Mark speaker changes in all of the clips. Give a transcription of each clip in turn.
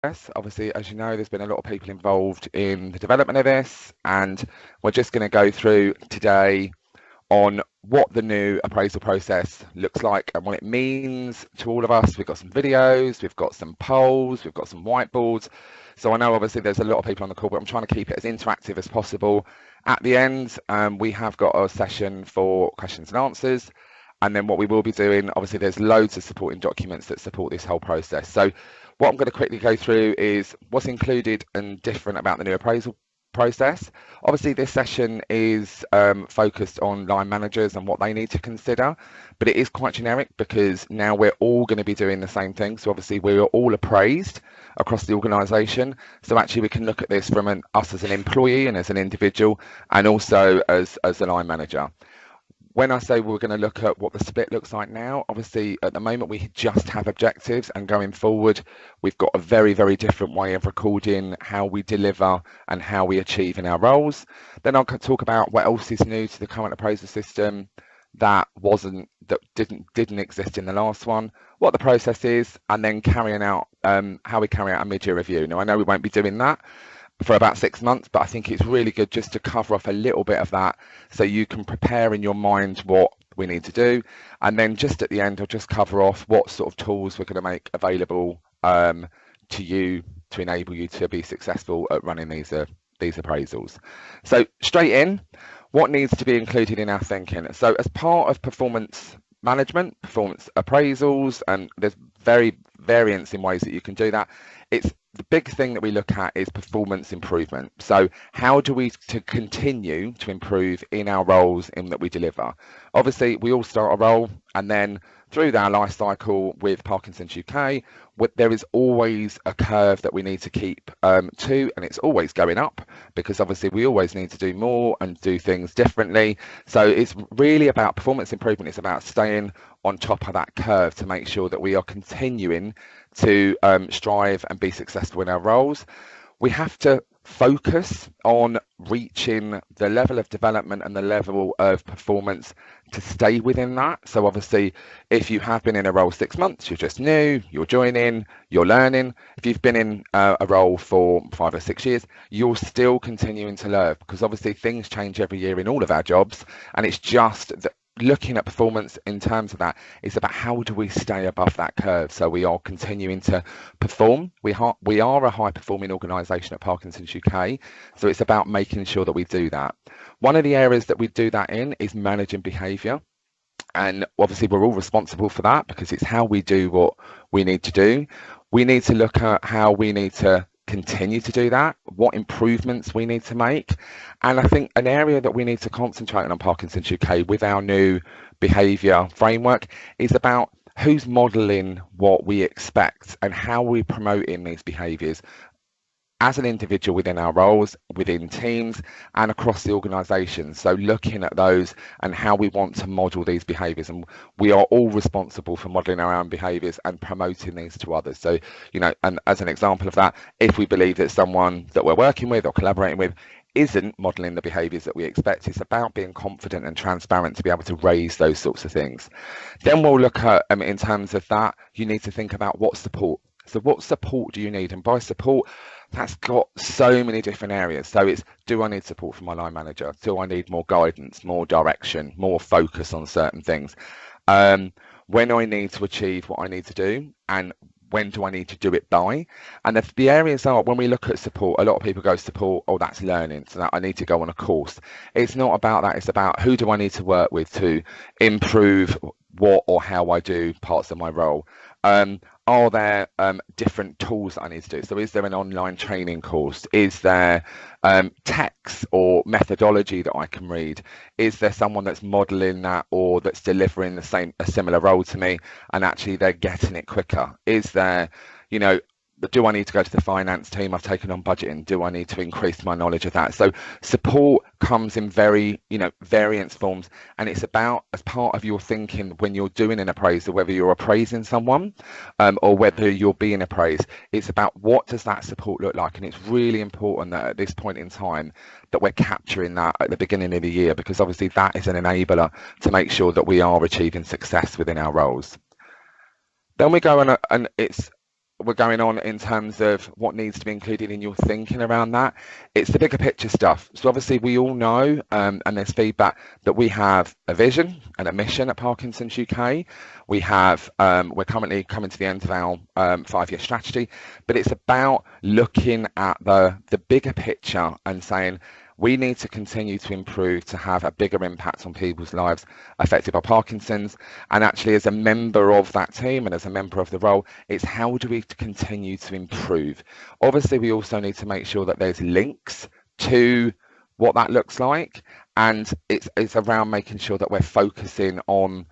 Speaker 1: Obviously, as you know, there's been a lot of people involved in the development of this, and we're just going to go through today on what the new appraisal process looks like and what it means to all of us. We've got some videos, we've got some polls, we've got some whiteboards. So I know obviously there's a lot of people on the call, but I'm trying to keep it as interactive as possible. At the end, we have got a session for questions and answers. And then what we will be doing, obviously there's loads of supporting documents that support this whole process. So what I'm going to quickly go through is what's included and different about the new appraisal process. Obviously this session is focused on line managers and what they need to consider, but it is quite generic because now we're all going to be doing the same thing. So obviously we're all appraised across the organisation, so actually we can look at this from us as an employee and as an individual, and also as a line manager. When I say we're going to look at what the split looks like now, obviously at the moment we just have objectives, and going forward we've got a very, very different way of recording how we deliver and how we achieve in our roles. Then I'll talk about what else is new to the current appraisal system that didn't exist in the last one, what the process is, and then carrying out how we carry out a mid-year review. Now I know we won't be doing that for about 6 months, but I think it's really good just to cover off a little bit of that so you can prepare in your mind what we need to do. And then just at the end, I'll just cover off what sort of tools we're going to make available to you to enable you to be successful at running these appraisals. So straight in, what needs to be included in our thinking? So as part of performance management, performance appraisals, and there's variance in ways that you can do that. It's the big thing that we look at is performance improvement. So how do we continue to improve in our roles in that we deliver? Obviously, we all start a role, and then through our life cycle with Parkinson's UK, there is always a curve that we need to keep to, and it's always going up because obviously we always need to do more and do things differently. So it's really about performance improvement. It's about staying on top of that curve to make sure that we are continuing to strive and be successful in our roles. We have to focus on reaching the level of development and the level of performance to stay within that. So obviously, if you have been in a role 6 months, you're just new, you're joining, you're learning. If you've been in a role for 5 or 6 years, you're still continuing to learn because obviously things change every year in all of our jobs, and it's just that looking at performance in terms of that is about how do we stay above that curve so we are continuing to perform. We are a high performing organisation at Parkinson's UK, so it's about making sure that we do that. One of the areas that we do that in is managing behaviour, and obviously we're all responsible for that because it's how we do what we need to do. We need to look at how we need to continue to do that, what improvements we need to make. And I think an area that we need to concentrate on Parkinson's UK with our new behaviour framework is about who's modelling what we expect and how we're promoting these behaviours as an individual within our roles, within teams, and across the organisation. So looking at those and how we want to model these behaviours, and we are all responsible for modelling our own behaviours and promoting these to others. So, you know, and as an example of that, if we believe that someone that we're working with or collaborating with isn't modelling the behaviours that we expect, it's about being confident and transparent to be able to raise those sorts of things. Then we'll look at, in terms of that, you need to think about what support. So what support do you need? And by support, that's got so many different areas. So it's, do I need support from my line manager? Do I need more guidance, more direction, more focus on certain things? When I need to achieve what I need to do, and when do I need to do it by? And the areas are, when we look at support, a lot of people go support, oh, that's learning, so that I need to go on a course. It's not about that. It's about who do I need to work with to improve what or how I do parts of my role. Are there different tools that I need to do? So is there an online training course? Is there text or methodology that I can read? Is there someone that's modeling that or that's delivering a similar role to me and actually they're getting it quicker? Is there, you know, do I need to go to the finance team? I've taken on budgeting. Do I need to increase my knowledge of that? So support comes in very, variance forms, and it's about, as part of your thinking when you're doing an appraisal, whether you're appraising someone or whether you're being appraised, it's about what does that support look like. And it's really important that at this point in time that we're capturing that at the beginning of the year, because obviously that is an enabler to make sure that we are achieving success within our roles. Then we go on, and it's we're going on in terms of what needs to be included in your thinking around that, it's the bigger picture stuff. So obviously we all know, and there's feedback, that we have a vision and a mission at Parkinson's UK. We have, we're currently coming to the end of our 5-year strategy, but it's about looking at the bigger picture and saying, we need to continue to improve to have a bigger impact on people's lives affected by Parkinson's. And actually, as a member of that team and as a member of the role, it's how do we continue to improve? Obviously, we also need to make sure that there's links to what that looks like. And it's around making sure that we're focusing on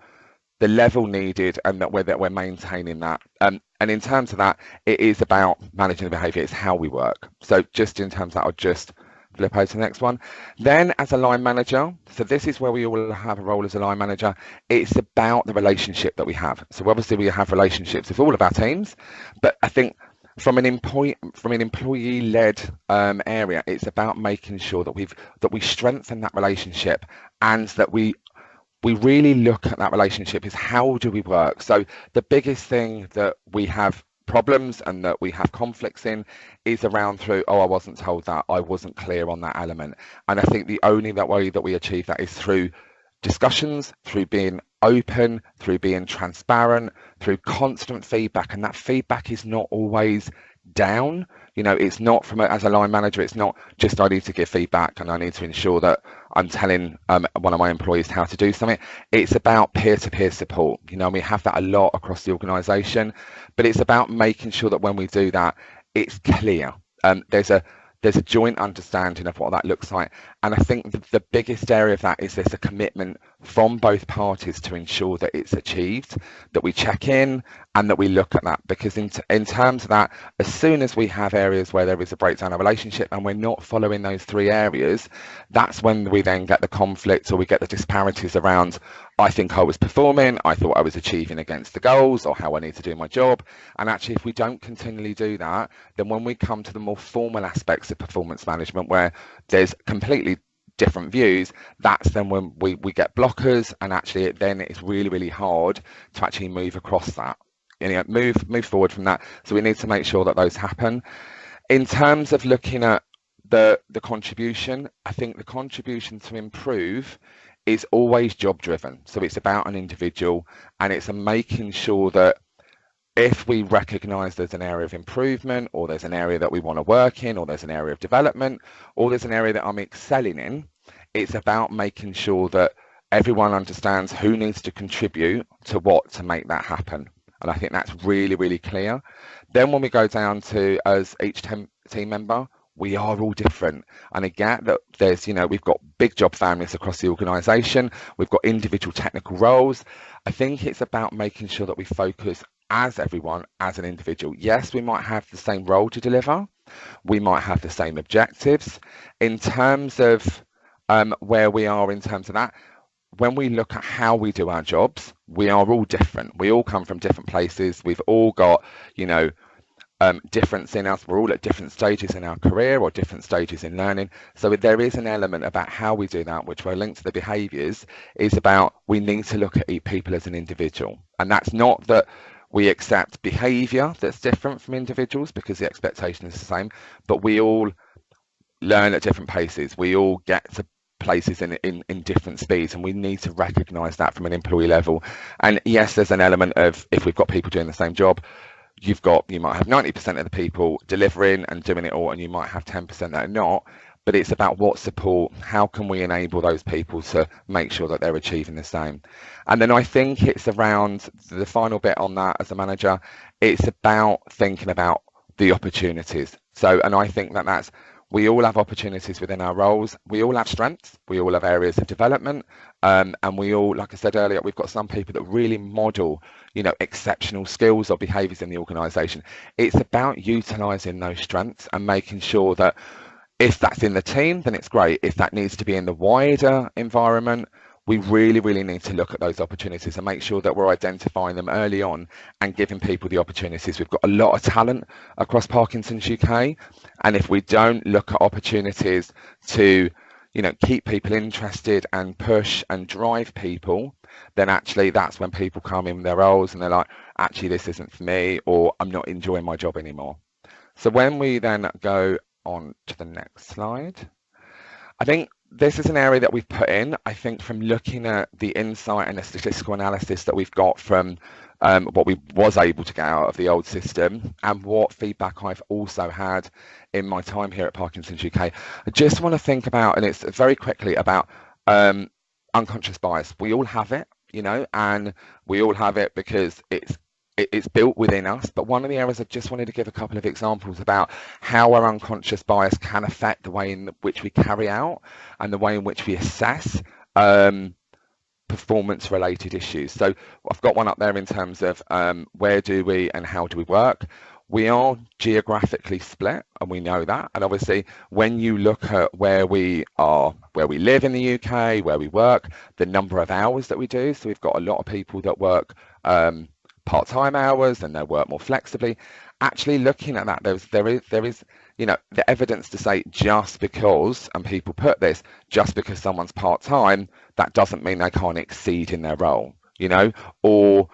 Speaker 1: the level needed and that we're maintaining that. And in terms of that, it is about managing the behaviour. It's how we work. So just in terms of that, I'll just flip over to the next one. Then as a line manager, so this is where we all have a role as a line manager. It's about the relationship that we have. So obviously we have relationships with all of our teams, but I think from an employee-led area, it's about making sure that we strengthen that relationship and that we really look at that relationship is how do we work. So the biggest thing that we have problems and that we have conflicts in is around through, oh, I wasn't told that, I wasn't clear on that element. And I think the only way that we achieve that is through discussions, through being open, through being transparent, through constant feedback. And that feedback is not always down. You know, it's not as a line manager, it's not just I need to give feedback and I need to ensure that I'm telling one of my employees how to do something. It's about peer-to-peer support. You know, we have that a lot across the organisation, but it's about making sure that when we do that, it's clear. There's a joint understanding of what that looks like. And I think the biggest area of that is there's a commitment from both parties to ensure that it's achieved, that we check in and that we look at that. Because in terms of that, as soon as we have areas where there is a breakdown of relationship and we're not following those 3 areas, that's when we then get the conflict or we get the disparities around, I think I was performing, I thought I was achieving against the goals or how I need to do my job. And actually, if we don't continually do that, then when we come to the more formal aspects of performance management where there's completely different views, that's then when we get blockers, and actually then it's really, really hard to actually move across that, you know, move forward from that. So we need to make sure that those happen. In terms of looking at the contribution, I think the contribution to improve is always job driven. So it's about an individual, and it's making sure that if we recognise there's an area of improvement, or there's an area that we want to work in, or there's an area of development, or there's an area that I'm excelling in, it's about making sure that everyone understands who needs to contribute to what to make that happen. And I think that's really, really clear. Then when we go down to as each team member, we are all different. And again, that there's, you know, we've got big job families across the organisation, we've got individual technical roles. I think it's about making sure that we focus as everyone, as an individual. Yes, we might have the same role to deliver, we might have the same objectives. In terms of where we are in terms of that, when we look at how we do our jobs, we are all different. We all come from different places. We've all got, you know, difference in us. We're all at different stages in our career or different stages in learning. So there is an element about how we do that, which we're linked to the behaviours, is about we need to look at people as an individual. And that's not that we accept behaviour that's different from individuals, because the expectation is the same, but we all learn at different paces. We all get to places in different speeds, and we need to recognise that from an employee level. And yes, there's an element of, if we've got people doing the same job, you might have 90% of the people delivering and doing it all, and you might have 10% that are not. But it's about what support, how can we enable those people to make sure that they're achieving the same. And then I think it's around the final bit on that as a manager, it's about thinking about the opportunities. So, and I think that we all have opportunities within our roles. We all have strengths. We all have areas of development. And we all, like I said earlier, we've got some people that really model, you know, exceptional skills or behaviours in the organisation. It's about utilising those strengths and making sure that if that's in the team, then it's great. If that needs to be in the wider environment, we really, really need to look at those opportunities and make sure that we're identifying them early on and giving people the opportunities. We've got a lot of talent across Parkinson's UK, and if we don't look at opportunities to, you know, keep people interested and push and drive people, then actually that's when people come in their roles and they're like, actually, this isn't for me, or I'm not enjoying my job anymore. So when we then go on to the next slide, I think this is an area that we've put in. I think from looking at the insight and the statistical analysis that we've got from what we was able to get out of the old system and what feedback I've also had in my time here at Parkinson's UK, I just want to think about, and it's very quickly about unconscious bias. We all have it, you know, and we all have it because it's built within us. But one of the areas I just wanted to give a couple of examples about how our unconscious bias can affect the way in which we carry out and the way in which we assess performance related issues. So I've got one up there in terms of where do we and how do we work. We are geographically split, and we know that. And obviously, when you look at where we are, where we live in the UK, where we work, the number of hours that we do. So we've got a lot of people that work part-time hours and they work more flexibly. Actually looking at that, there is, you know, the evidence to say just because, and people put this, just because someone's part-time, that doesn't mean they can't exceed in their role, you know, or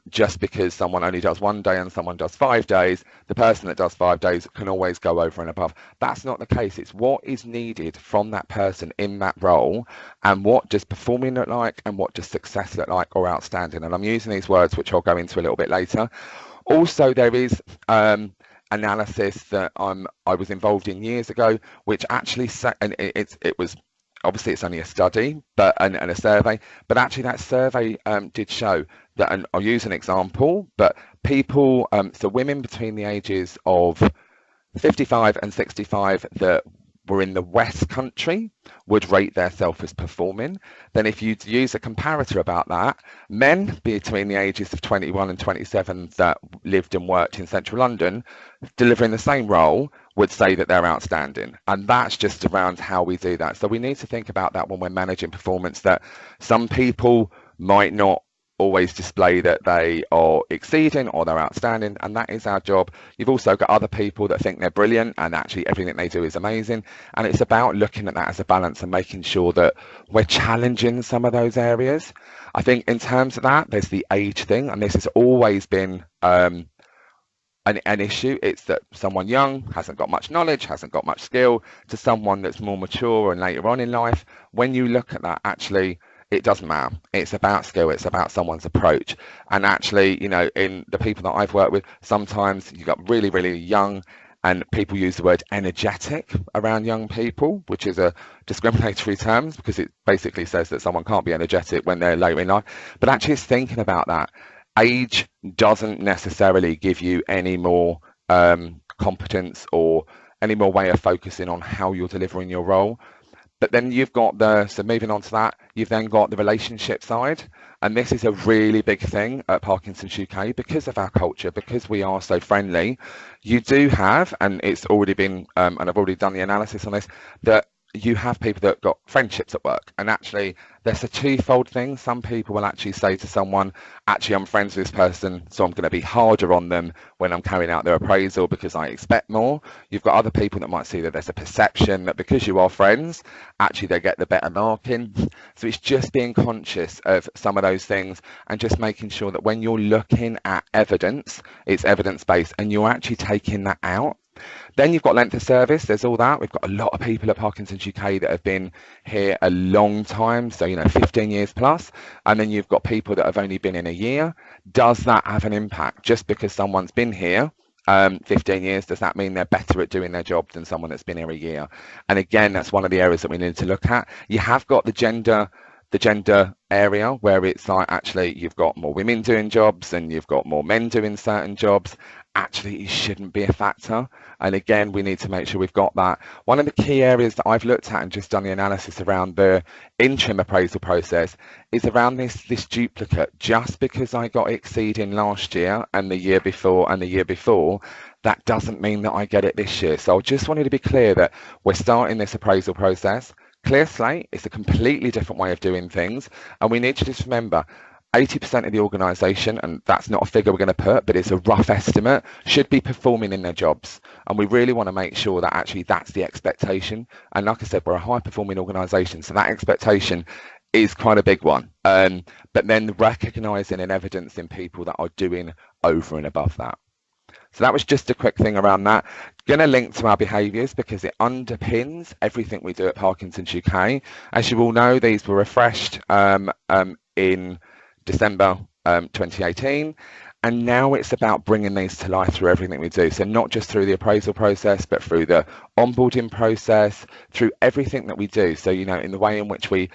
Speaker 1: just because someone only does 1 day and someone does 5 days, the person that does 5 days can always go over and above. That's not the case. It's what is needed from that person in that role, and what does performing look like, and what does success look like, or outstanding. And I'm using these words, which I'll go into a little bit later. Also, there is analysis that I was involved in years ago, which actually and it was obviously it's only a study, but and a survey, but actually that survey did show that, and I'll use an example, but people, so women between the ages of 55 and 65 that were in the West Country would rate themselves as performing. Then if you use a comparator about that, men between the ages of 21 and 27 that lived and worked in central London, delivering the same role, would say that they're outstanding. And that's just around how we do that. So we need to think about that when we're managing performance, that some people might not always display that they are exceeding or they're outstanding, and that is our job. You've also got other people that think they're brilliant and actually everything they do is amazing, and it's about looking at that as a balance and making sure that we're challenging some of those areas. I think in terms of that, there's the age thing, and this has always been an issue. It's that someone young hasn't got much knowledge, hasn't got much skill, to someone that's more mature and later on in life. When you look at that, actually it doesn't matter. It's about skill. It's about someone's approach. And actually, you know, in the people that I've worked with, sometimes you've got really, really young, and people use the word energetic around young people, which is a discriminatory term because it basically says that someone can't be energetic when they're later in life. But actually it's thinking about that. Age doesn't necessarily give you any more competence or any more way of focusing on how you're delivering your role. But then you've got so moving on to that, you've then got the relationship side. And this is a really big thing at Parkinson's UK because of our culture, because we are so friendly. You do have, and it's already been, and I've already done the analysis on this, that you have people that got friendships at work. And actually there's a twofold thing. Some people will actually say to someone, actually I'm friends with this person, so I'm going to be harder on them when I'm carrying out their appraisal because I expect more. You've got other people that might see that there's a perception that because you are friends, actually they get the better marking. So it's just being conscious of some of those things and just making sure that when you're looking at evidence, it's evidence-based and you're actually taking that out. Then you've got length of service. There's all that. We've got a lot of people at Parkinson's UK that have been here a long time, so 15 years plus. And then you've got people that have only been in a year. Does that have an impact? Just because someone's been here 15 years, does that mean they're better at doing their job than someone that's been here a year? And again, that's one of the areas that we need to look at. You have got the gender area where it's like actually you've got more women doing jobs and you've got more men doing certain jobs. Actually, it shouldn't be a factor. And again, we need to make sure we've got that. One of the key areas that I've looked at and just done the analysis around the interim appraisal process is around this duplicate. Just because I got exceeding last year and the year before and the year before, that doesn't mean that I get it this year. So I just wanted to be clear that we're starting this appraisal process. Clear slate, it's a completely different way of doing things. And we need to just remember, 80% of the organisation, and that's not a figure we're going to put, but it's a rough estimate, should be performing in their jobs. And we really want to make sure that actually that's the expectation. And like I said, we're a high performing organisation, so that expectation is quite a big one. But then recognizing and evidencing people that are doing over and above that. So that was just a quick thing around that. Going to link to our behaviours because it underpins everything we do at Parkinson's UK. As you all know, these were refreshed in December 2018. And now it's about bringing these to life through everything we do. So not just through the appraisal process, but through the onboarding process, through everything that we do. So, you know, in the way in which we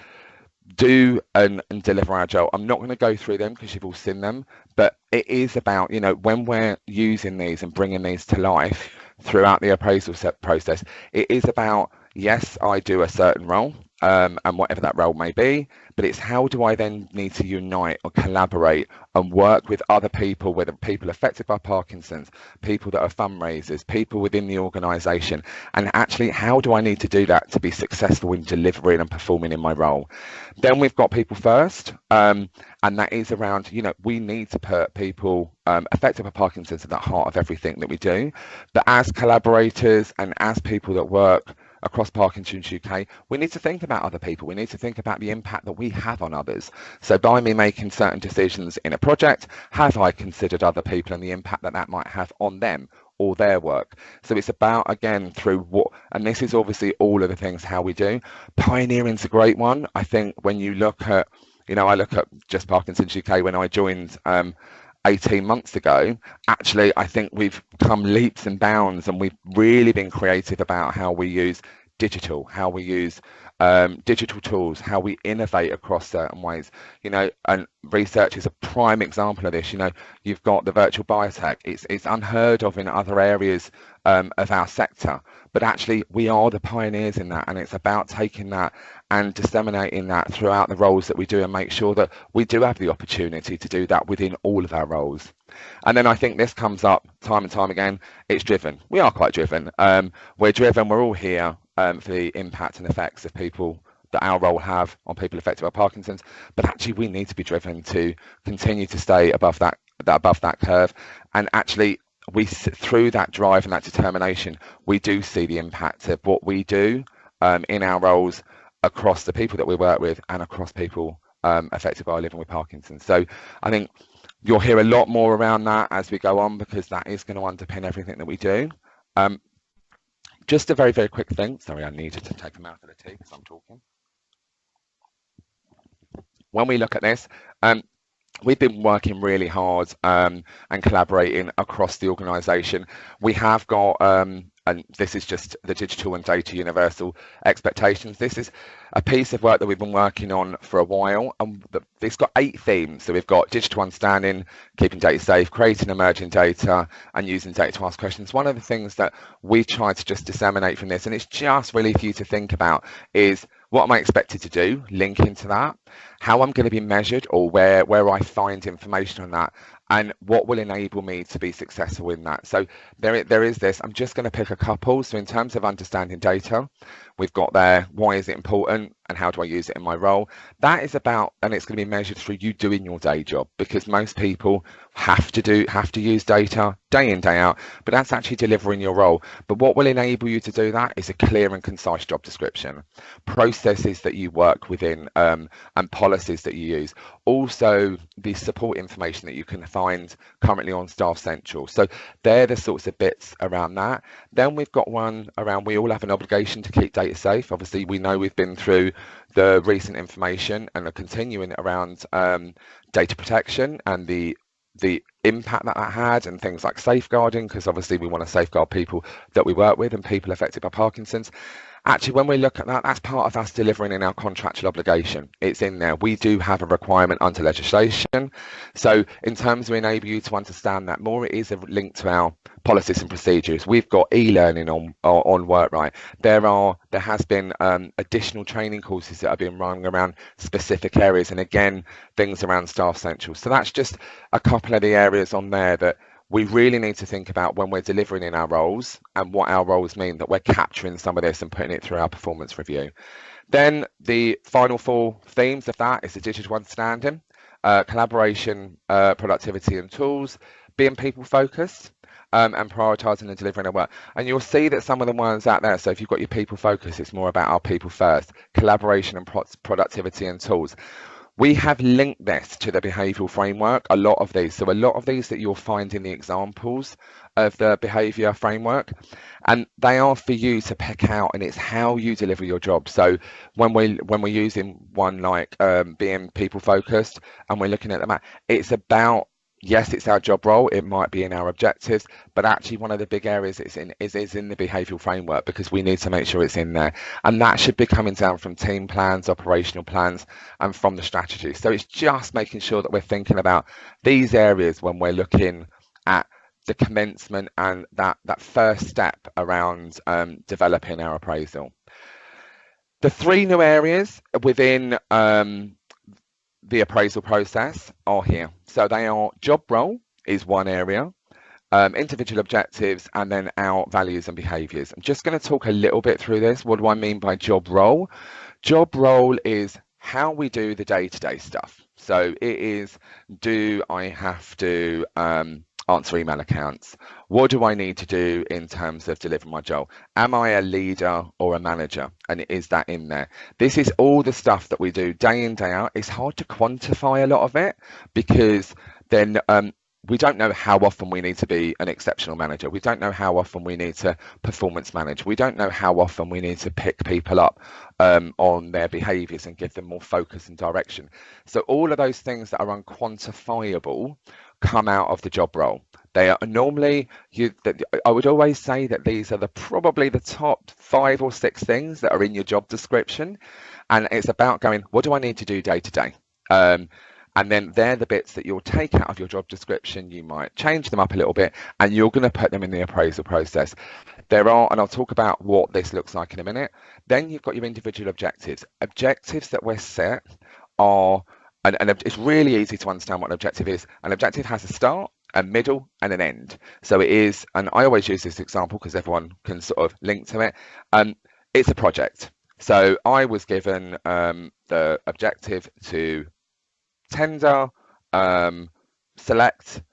Speaker 1: do and deliver agile. I'm not going to go through them because you've all seen them, but it is about, you know, when we're using these and bringing these to life throughout the appraisal process, it is about, yes, I do a certain role, and whatever that role may be, but it's how do I then need to unite or collaborate and work with other people, whether people affected by Parkinson's, people that are fundraisers, people within the organisation, and actually how do I need to do that to be successful in delivering and performing in my role. Then we've got people first, and that is around, you know, we need to put people affected by Parkinson's at the heart of everything that we do, but as collaborators and as people that work across Parkinson's UK, we need to think about other people. We need to think about the impact that we have on others. So by me making certain decisions in a project, have I considered other people and the impact that that might have on them or their work? So it's about, again, through what, and this is obviously all of the things how we do. Pioneering's a great one. I think when you look at, you know, I look at just Parkinson's UK when I joined 18 months ago, actually, I think we've come leaps and bounds and we've really been creative about how we use digital, how we use digital tools, how we innovate across certain ways, you know, and research is a prime example of this. You know, you've got the virtual biotech. It's unheard of in other areas of our sector, but actually we are the pioneers in that, and it's about taking that and disseminating that throughout the roles that we do and make sure that we do have the opportunity to do that within all of our roles. And then I think this comes up time and time again, it's driven. We are quite driven. We're driven, we're all here for the impact and effects of people that our role have on people affected by Parkinson's, but actually we need to be driven to continue to stay above that curve. And actually we, through that drive and that determination, we do see the impact of what we do in our roles across the people that we work with and across people affected by living with Parkinson's. So I think you'll hear a lot more around that as we go on, because that is going to underpin everything that we do. Just a very, very quick thing. Sorry, I needed to take a mouthful of tea because I'm talking. When we look at this, we've been working really hard and collaborating across the organisation. We have got, and this is just the Digital and Data Universal Expectations. This is a piece of work that we've been working on for a while, and it's got 8 themes. So we've got digital understanding, keeping data safe, creating emerging data, and using data to ask questions. One of the things that we try to just disseminate from this, and it's just really for you to think about, is what am I expected to do, link into that, how I'm going to be measured, or where I find information on that, and what will enable me to be successful in that. So there is this. I'm just going to pick a couple. So in terms of understanding data, we've got there, why is it important and how do I use it in my role? That is about, and it's going to be measured through you doing your day job, because most people have to use data day in, day out, but that's actually delivering your role. But what will enable you to do that is a clear and concise job description, processes that you work within, and policies that you use. Also, the support information that you can find currently on Staff Central. So they're the sorts of bits around that. Then we've got one around, we all have an obligation to keep data safe. Obviously, we know we've been through the recent information and are continuing around data protection and the impact that had, and things like safeguarding, because obviously we want to safeguard people that we work with and people affected by Parkinson's. Actually, when we look at that, that's part of us delivering in our contractual obligation. It's in there. We do have a requirement under legislation. So in terms of enable you to understand that more, it is a link to our policies and procedures. We've got e-learning on WorkRight. There has been additional training courses that have been running around specific areas, and again, things around Staff Central. So that's just a couple of the areas on there that we really need to think about when we're delivering in our roles, and what our roles mean, that we're capturing some of this and putting it through our performance review. Then the final 4 themes of that is the digital understanding, collaboration, productivity and tools, being people focused, and prioritising and delivering our work. And you'll see that some of the ones out there, so if you've got your people focus, it's more about our people first, collaboration and productivity and tools. We have linked this to the behavioural framework, a lot of these. So a lot of these that you'll find in the examples of the behaviour framework, and they are for you to pick out, and it's how you deliver your job. So when we're using one like being people focused, and we're looking at the map, it's about, yes, it's our job role, it might be in our objectives, but actually one of the big areas it's in is in the behavioural framework, because we need to make sure it's in there. And that should be coming down from team plans, operational plans, and from the strategy. So it's just making sure that we're thinking about these areas when we're looking at the commencement and that first step around developing our appraisal. The 3 new areas within the appraisal process are here. So they are job role is one area, individual objectives, and then our values and behaviours. I'm just going to talk a little bit through this. What do I mean by job role? Job role is how we do the day-to-day stuff. So it is, do I have to answer email accounts? What do I need to do in terms of delivering my job? Am I a leader or a manager? And is that in there? This is all the stuff that we do day in, day out. It's hard to quantify a lot of it, because then we don't know how often we need to be an exceptional manager. We don't know how often we need to performance manage. We don't know how often we need to pick people up on their behaviours and give them more focus and direction. So all of those things that are unquantifiable come out of the job role. They are normally, I would always say that these are probably the top 5 or 6 things that are in your job description. And it's about going, what do I need to do day to day? And then they're the bits that you'll take out of your job description. You might change them up a little bit, and you're going to put them in the appraisal process. There are, and I'll talk about what this looks like in a minute. Then you've got your individual objectives. Objectives that we're set are, and it's really easy to understand what an objective is. An objective has a start, a middle, and an end. So it is, and I always use this example because everyone can sort of link to it. It's a project. So I was given the objective to tender, select,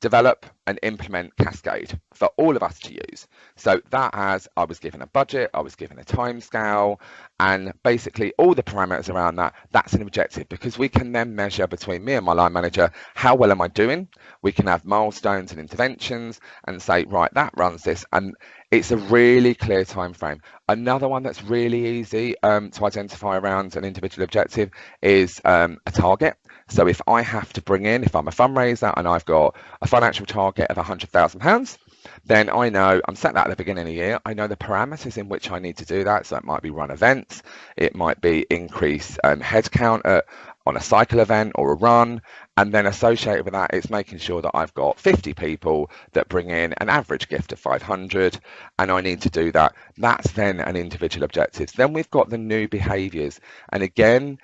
Speaker 1: develop, and implement Cascade for all of us to use. So that has, I was given a budget, I was given a time scale, and basically all the parameters around that, that's an objective, because we can then measure between me and my line manager, how well am I doing? We can have milestones and interventions and say, right, that runs this, and it's a really clear time frame. Another one that's really easy to identify around an individual objective is a target. So if I have to bring in, if I'm a fundraiser and I've got a financial target of £100,000, then I know I'm set that at the beginning of the year. I know the parameters in which I need to do that. So it might be run events, it might be increase headcount on a cycle event or a run, and then associated with that, it's making sure that I've got 50 people that bring in an average gift of 500, and I need to do that. That's then an individual objective. Then we've got the new behaviours, and again,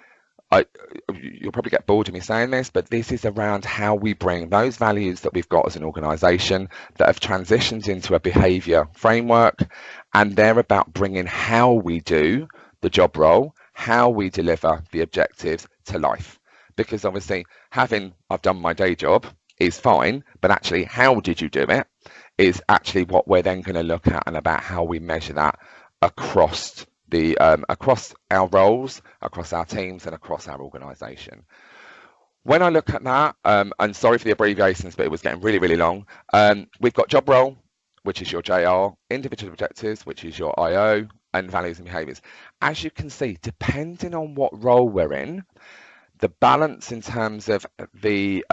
Speaker 1: you'll probably get bored of me saying this, but this is around how we bring those values that we've got as an organisation that have transitioned into a behaviour framework, and they're about bringing how we do the job role, how we deliver the objectives to life. Because obviously I've done my day job is fine, but actually how did you do it is actually what we're then going to look at, and about how we measure that across across our roles, across our teams, and across our organisation. When I look at that, and sorry for the abbreviations, but it was getting really, really long. We've got job role, which is your JR, individual objectives, which is your IO, and values and behaviours. As you can see, depending on what role we're in, the balance in terms of the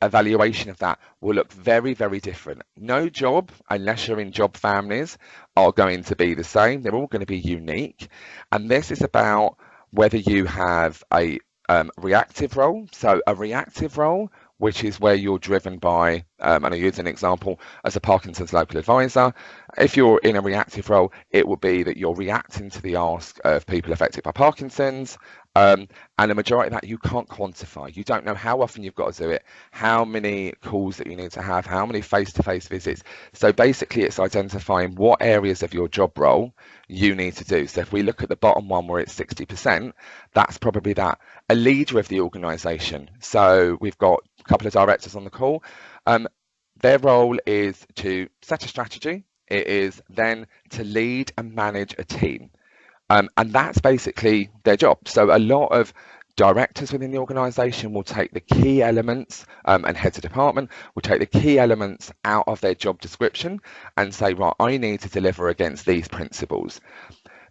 Speaker 1: evaluation of that will look very, very different. No job, unless you're in job families, are going to be the same. They're all going to be unique. And this is about whether you have a reactive role. So a reactive role, which is where you're driven by, and I'll use an example as a Parkinson's local advisor. If you're in a reactive role, it will be that you're reacting to the ask of people affected by Parkinson's, and the majority of that you can't quantify. You don't know how often you've got to do it, how many calls that you need to have, how many face-to-face visits. So basically it's identifying what areas of your job role you need to do. So if we look at the bottom one where it's 60%, that's probably that. A leader of the organisation. So we've got a couple of directors on the call. Their role is to set a strategy. It is then to lead and manage a team. And that's basically their job. So a lot of directors within the organisation will take the key elements, and heads of department will take the key elements out of their job description and say, right, I need to deliver against these principles.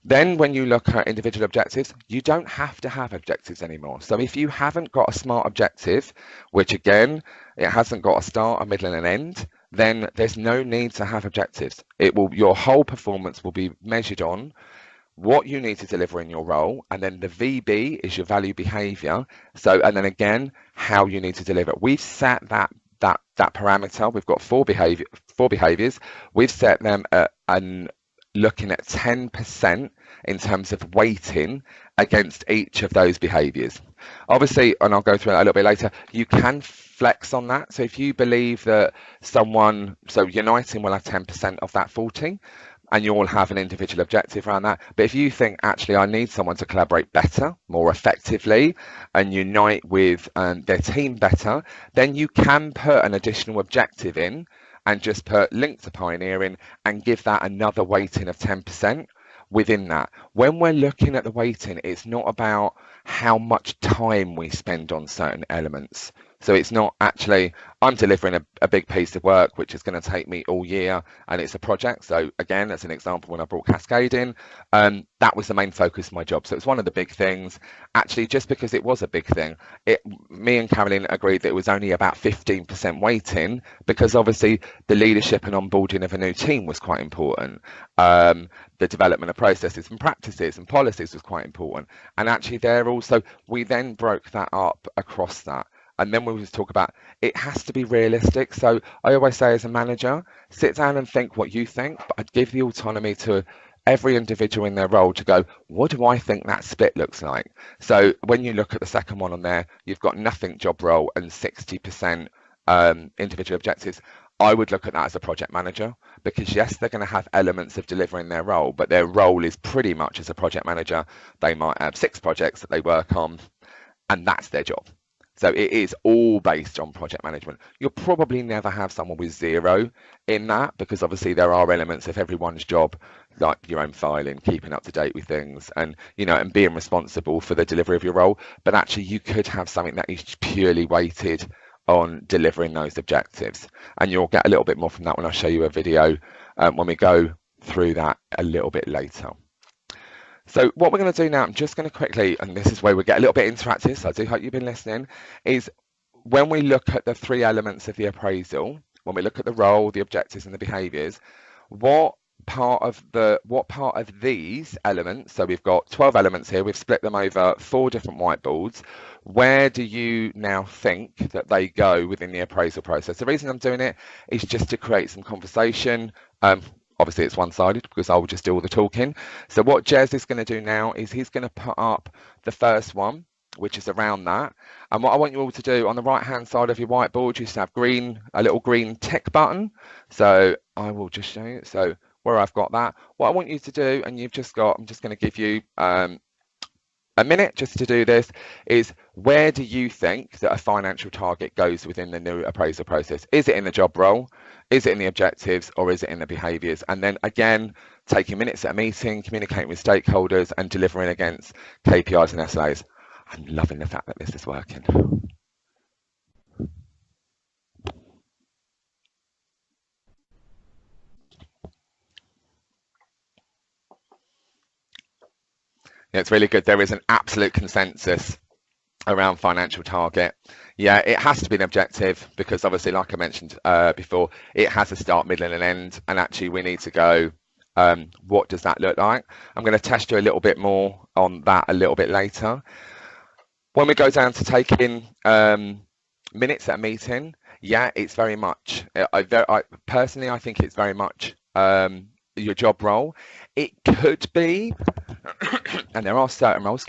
Speaker 1: Then when you look at individual objectives, you don't have to have objectives anymore. So if you haven't got a SMART objective, which again, it hasn't got a start, a middle and an end, then there's no need to have objectives. Your whole performance will be measured on what you need to deliver in your role, and then the VB is your value behavior. So, and then again, how you need to deliver. We've set that parameter. We've got four behaviors. We've set them at looking at 10% in terms of weighting against each of those behaviors. Obviously, and I'll go through that a little bit later, you can flex on that. So if you believe that so Uniting will have 10% of that 40, and you all have an individual objective around that. But if you think, actually, I need someone to collaborate better, more effectively, and unite with their team better, then you can put an additional objective in and just put link to pioneering and give that another weighting of 10% within that. When we're looking at the weighting, it's not about how much time we spend on certain elements. So it's not actually, I'm delivering a big piece of work which is going to take me all year, and it's a project. So again, as an example, when I brought Cascade in, that was the main focus of my job. So it's one of the big things. Actually, just because it was a big thing, me and Carolyn agreed that it was only about 15% weighting, because obviously the leadership and onboarding of a new team was quite important. The development of processes and practices and policies was quite important. And actually we then broke that up across that. And then we'll just talk about, it has to be realistic. So I always say, as a manager, sit down and think what you think, but I'd give the autonomy to every individual in their role to go, what do I think that split looks like? So when you look at the second one on there, you've got nothing job role and 60% individual objectives. I would look at that as a project manager, because yes, they're going to have elements of delivering their role, but their role is pretty much as a project manager. They might have 6 projects that they work on, and that's their job. So it is all based on project management. You'll probably never have someone with 0 in that, because obviously there are elements of everyone's job, like your own filing, keeping up to date with things, and and being responsible for the delivery of your role. But actually you could have something that is purely weighted on delivering those objectives. And you'll get a little bit more from that when I show you a video when we go through that a little bit later. So what we're going to do now, I'm just going to quickly, and this is where we get a little bit interactive, so I do hope you've been listening, is when we look at the 3 elements of the appraisal, when we look at the role, the objectives and the behaviours, what part of these elements, so we've got 12 elements here, we've split them over 4 different whiteboards, where do you now think that they go within the appraisal process? The reason I'm doing it is just to create some conversation. Obviously it's one-sided because I will just do all the talking. So what Jez is going to do now is he's going to put up the first one, which is around that. And what I want you all to do, on the right-hand side of your whiteboard, you should have a little green tick button. So I will just show you. So where I've got that, what I want you to do, and I'm just going to give you a minute just to do this, is where do you think that a financial target goes within the new appraisal process? Is it in the job role? Is it in the objectives, or is it in the behaviours? And then again, taking minutes at a meeting, communicating with stakeholders and delivering against KPIs and SLAs. I'm loving the fact that this is working. Yeah, it's really good. There is an absolute consensus around financial target. Yeah, it has to be an objective, because obviously, like I mentioned before, it has a start, middle and an end, and actually we need to go, what does that look like? I'm going to test you a little bit more on that a little bit later. When we go down to taking minutes at a meeting, yeah, it's very much, personally, I think it's very much your job role. It could be, and there are certain roles,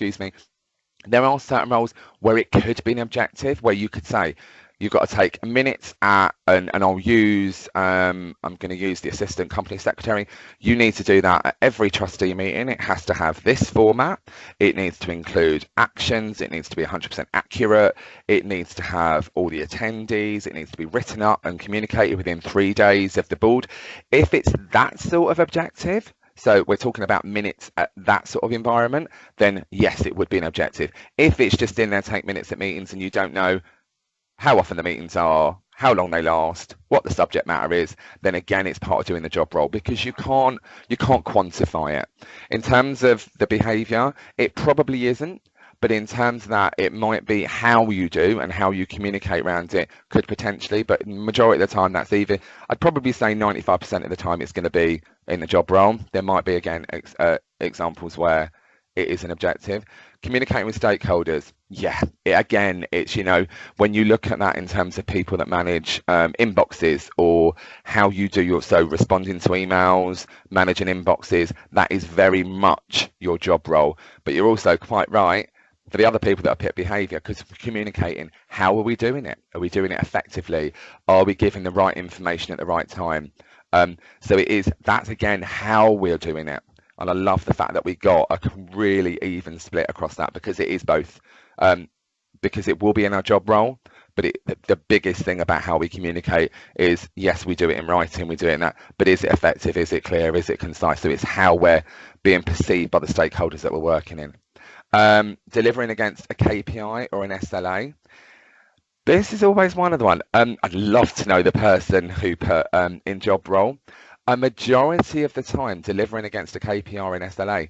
Speaker 1: there are certain roles where it could be an objective, where you could say, You've got to take minutes at, and I'll use, I'm going to use the assistant company secretary. You need to do that at every trustee meeting. It has to have this format. It needs to include actions. It needs to be 100% accurate. It needs to have all the attendees. It needs to be written up and communicated within 3 days of the board. If it's that sort of objective, so we're talking about minutes at that sort of environment, then yes, it would be an objective. If it's just in there, take minutes at meetings, and you don't know how often the meetings are, how long they last, what the subject matter is, then again, it's part of doing the job role, because you can't quantify it. In terms of the behaviour, it probably isn't, but in terms of that, it might be how you do and how you communicate around it could potentially, but majority of the time, that's either, I'd probably say 95% of the time it's going to be in the job role. There might be, again, examples where it is an objective. Communicating with stakeholders, yeah, it's, you know, when you look at that in terms of people that manage inboxes, or how you do your, so responding to emails, managing inboxes, that is very much your job role. But you're also quite right for the other people that are pit behaviour, because communicating, how are we doing it? Are we doing it effectively? Are we giving the right information at the right time? So that's again how we're doing it. And I love the fact that we got a really even split across that, because it is both, because it will be in our job role, but the biggest thing about how we communicate is, yes, we do it in writing, we do it in that, but is it effective? Is it clear? Is it concise? So it's how we're being perceived by the stakeholders that we're working in. Delivering against a KPI or an SLA. This is always one of the one. I'd love to know the person who put in job role. A majority of the time, delivering against a KPI and SLA,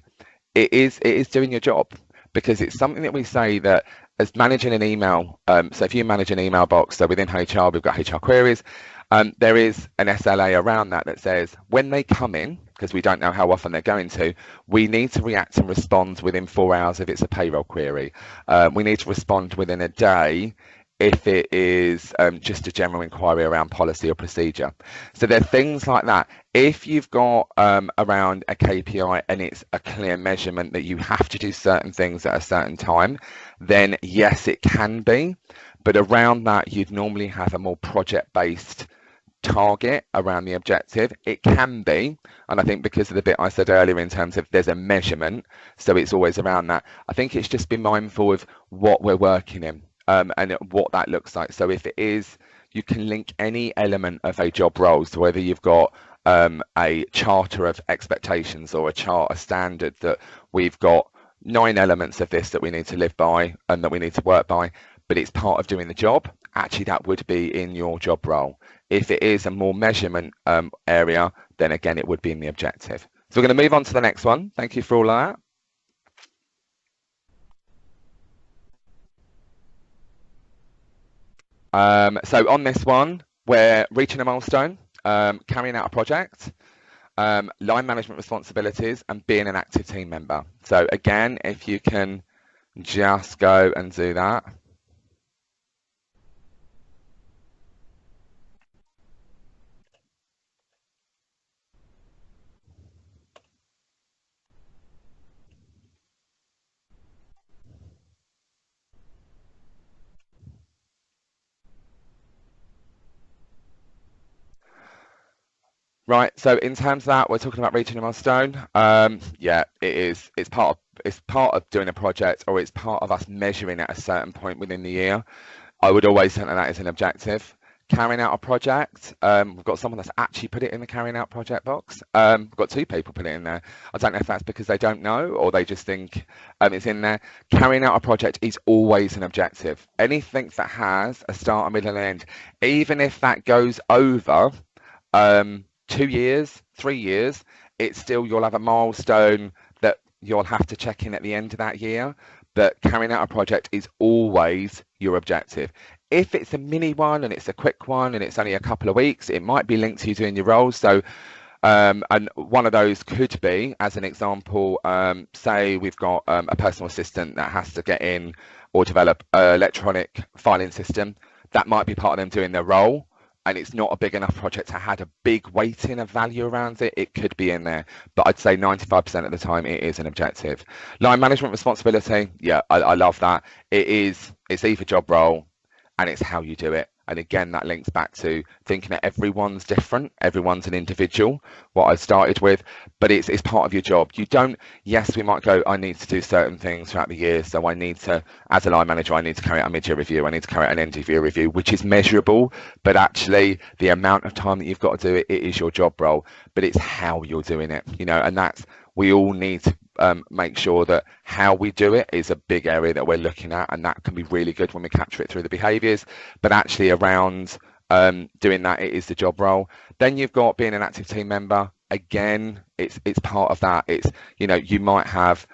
Speaker 1: it is doing your job, because it's something that we say that as managing an email. So if you manage an email box, so within HR, we've got HR queries. There is an SLA around that says when they come in, because we don't know how often they're going to, we need to react and respond within 4 hours if it's a payroll query. We need to respond within a day if it is just a general inquiry around policy or procedure. So there are things like that. If you've got around a KPI and it's a clear measurement that you have to do certain things at a certain time, then yes, it can be. But around that, you'd normally have a more project-based target around the objective. It can be, and I think because of the bit I said earlier in terms of there's a measurement, so it's always around that. I think it's just be mindful of what we're working in. And what that looks like. So if it is, you can link any element of a job role, so whether you've got a charter of expectations or a charter standard that we've got 9 elements of this that we need to live by and that we need to work by, but it's part of doing the job, actually that would be in your job role. If it is a more measurement area, then again, it would be in the objective. So we're going to move on to the next one. Thank you for all of that. So on this one, we're reaching a milestone, carrying out a project, line management responsibilities, and being an active team member. So again, if you can just go and do that. Right, so in terms of that, we're talking about reaching a milestone. Yeah, it is. It's part of doing a project, or it's part of us measuring at a certain point within the year. I would always think that is an objective. Carrying out a project, we've got someone that's actually put it in the carrying out project box. We've got 2 people put it in there. I don't know if that's because they don't know or they just think it's in there. Carrying out a project is always an objective. Anything that has a start, a middle, and end, even if that goes over 2 years, 3 years, it's still, you'll have a milestone that you'll have to check in at the end of that year. But carrying out a project is always your objective. If it's a mini one and it's a quick one and it's only a couple of weeks, it might be linked to you doing your roles. So and one of those could be, as an example, say we've got a personal assistant that has to get in or develop an electronic filing system. That might be part of them doing their role, and it's not a big enough project to have a big weighting of value around it. It could be in there, but I'd say 95% of the time it is an objective. Line management responsibility, yeah, I love that. It's either job role and it's how you do it. And again, that links back to thinking that everyone's different, everyone's an individual, what I started with, but it's part of your job. You don't, yes, we might go, I need to do certain things throughout the year. So I need to, as a line manager, I need to carry out a mid-year review. I need to carry out an end-of-year review, which is measurable, but actually the amount of time that you've got to do it, it is your job role, but it's how you're doing it, you know, and that's, we all need to make sure that how we do it is a big area that we're looking at, and that can be really good when we capture it through the behaviours, but actually around doing that, it is the job role. Then you've got being an active team member. Again, it's part of that. It's, you know, you might have,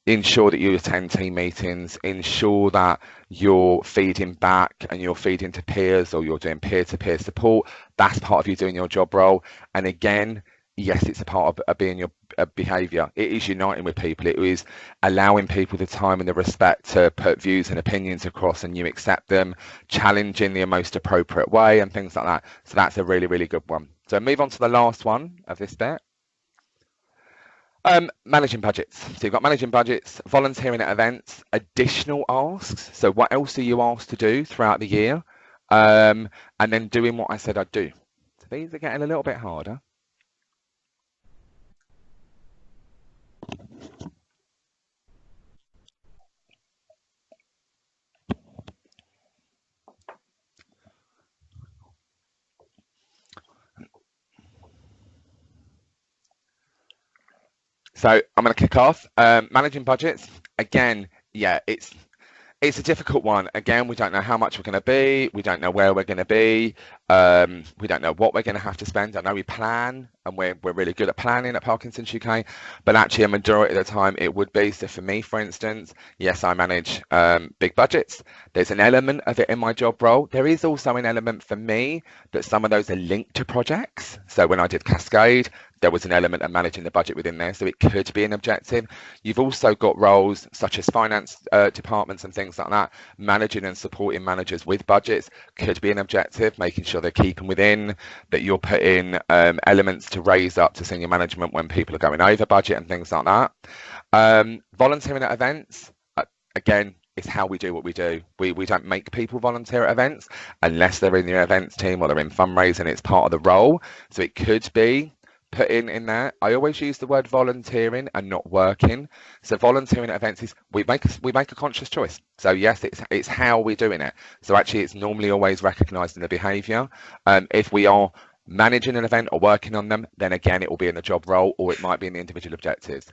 Speaker 1: ensure that you attend team meetings, ensure that you're feeding back and you're feeding to peers, or you're doing peer-to-peer support. That's part of you doing your job role. And again, yes, it's a part of being your behaviour. It is uniting with people. It is allowing people the time and the respect to put views and opinions across, and you accept them, challenging the most appropriate way and things like that. So that's a really, really good one. So move on to the last one of this bit. Managing budgets. So you've got managing budgets, volunteering at events, additional asks. So what else are you asked to do throughout the year? And then doing what I said I'd do. So these are getting a little bit harder. So I'm going to kick off. Managing budgets. Again, yeah, it's a difficult one. Again, we don't know how much we're going to be. We don't know where we're going to be. We don't know what we're going to have to spend. I know we plan, and we're really good at planning at Parkinson's UK, but actually a majority of the time it would be. So for me, for instance, yes, I manage big budgets. There's an element of it in my job role. There is also an element for me that some of those are linked to projects. So when I did Cascade, there was an element of managing the budget within there, so it could be an objective. You've also got roles such as finance departments and things like that. Managing and supporting managers with budgets could be an objective, making sure they're keeping within, that you're putting elements to raise up to senior management when people are going over budget and things like that. Volunteering at events, again, it's how we do what we do. We don't make people volunteer at events unless they're in the events team or they're in fundraising. It's part of the role, so it could be put in there. I always use the word volunteering and not working. So volunteering at events is we make a conscious choice. So yes, it's how we're doing it. So actually it's normally always recognized in the behavior. If we are managing an event or working on them, then again it will be in the job role, or it might be in the individual objectives.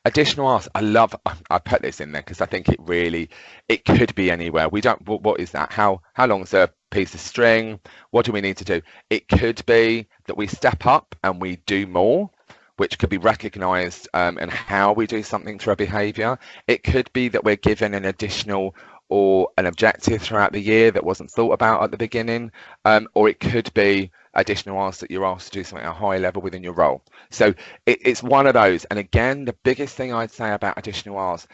Speaker 1: Additional asks, I put this in there because I think it could be anywhere. We don't, what is that? How long is a piece of string? What do we need to do? It could be that we step up and we do more, which could be recognized in how we do something through a behavior. It could be that we're given an additional or an objective throughout the year that wasn't thought about at the beginning, or it could be additional asks that you're asked to do something at a high level within your role. So it's one of those. And again, the biggest thing I'd say about additional asks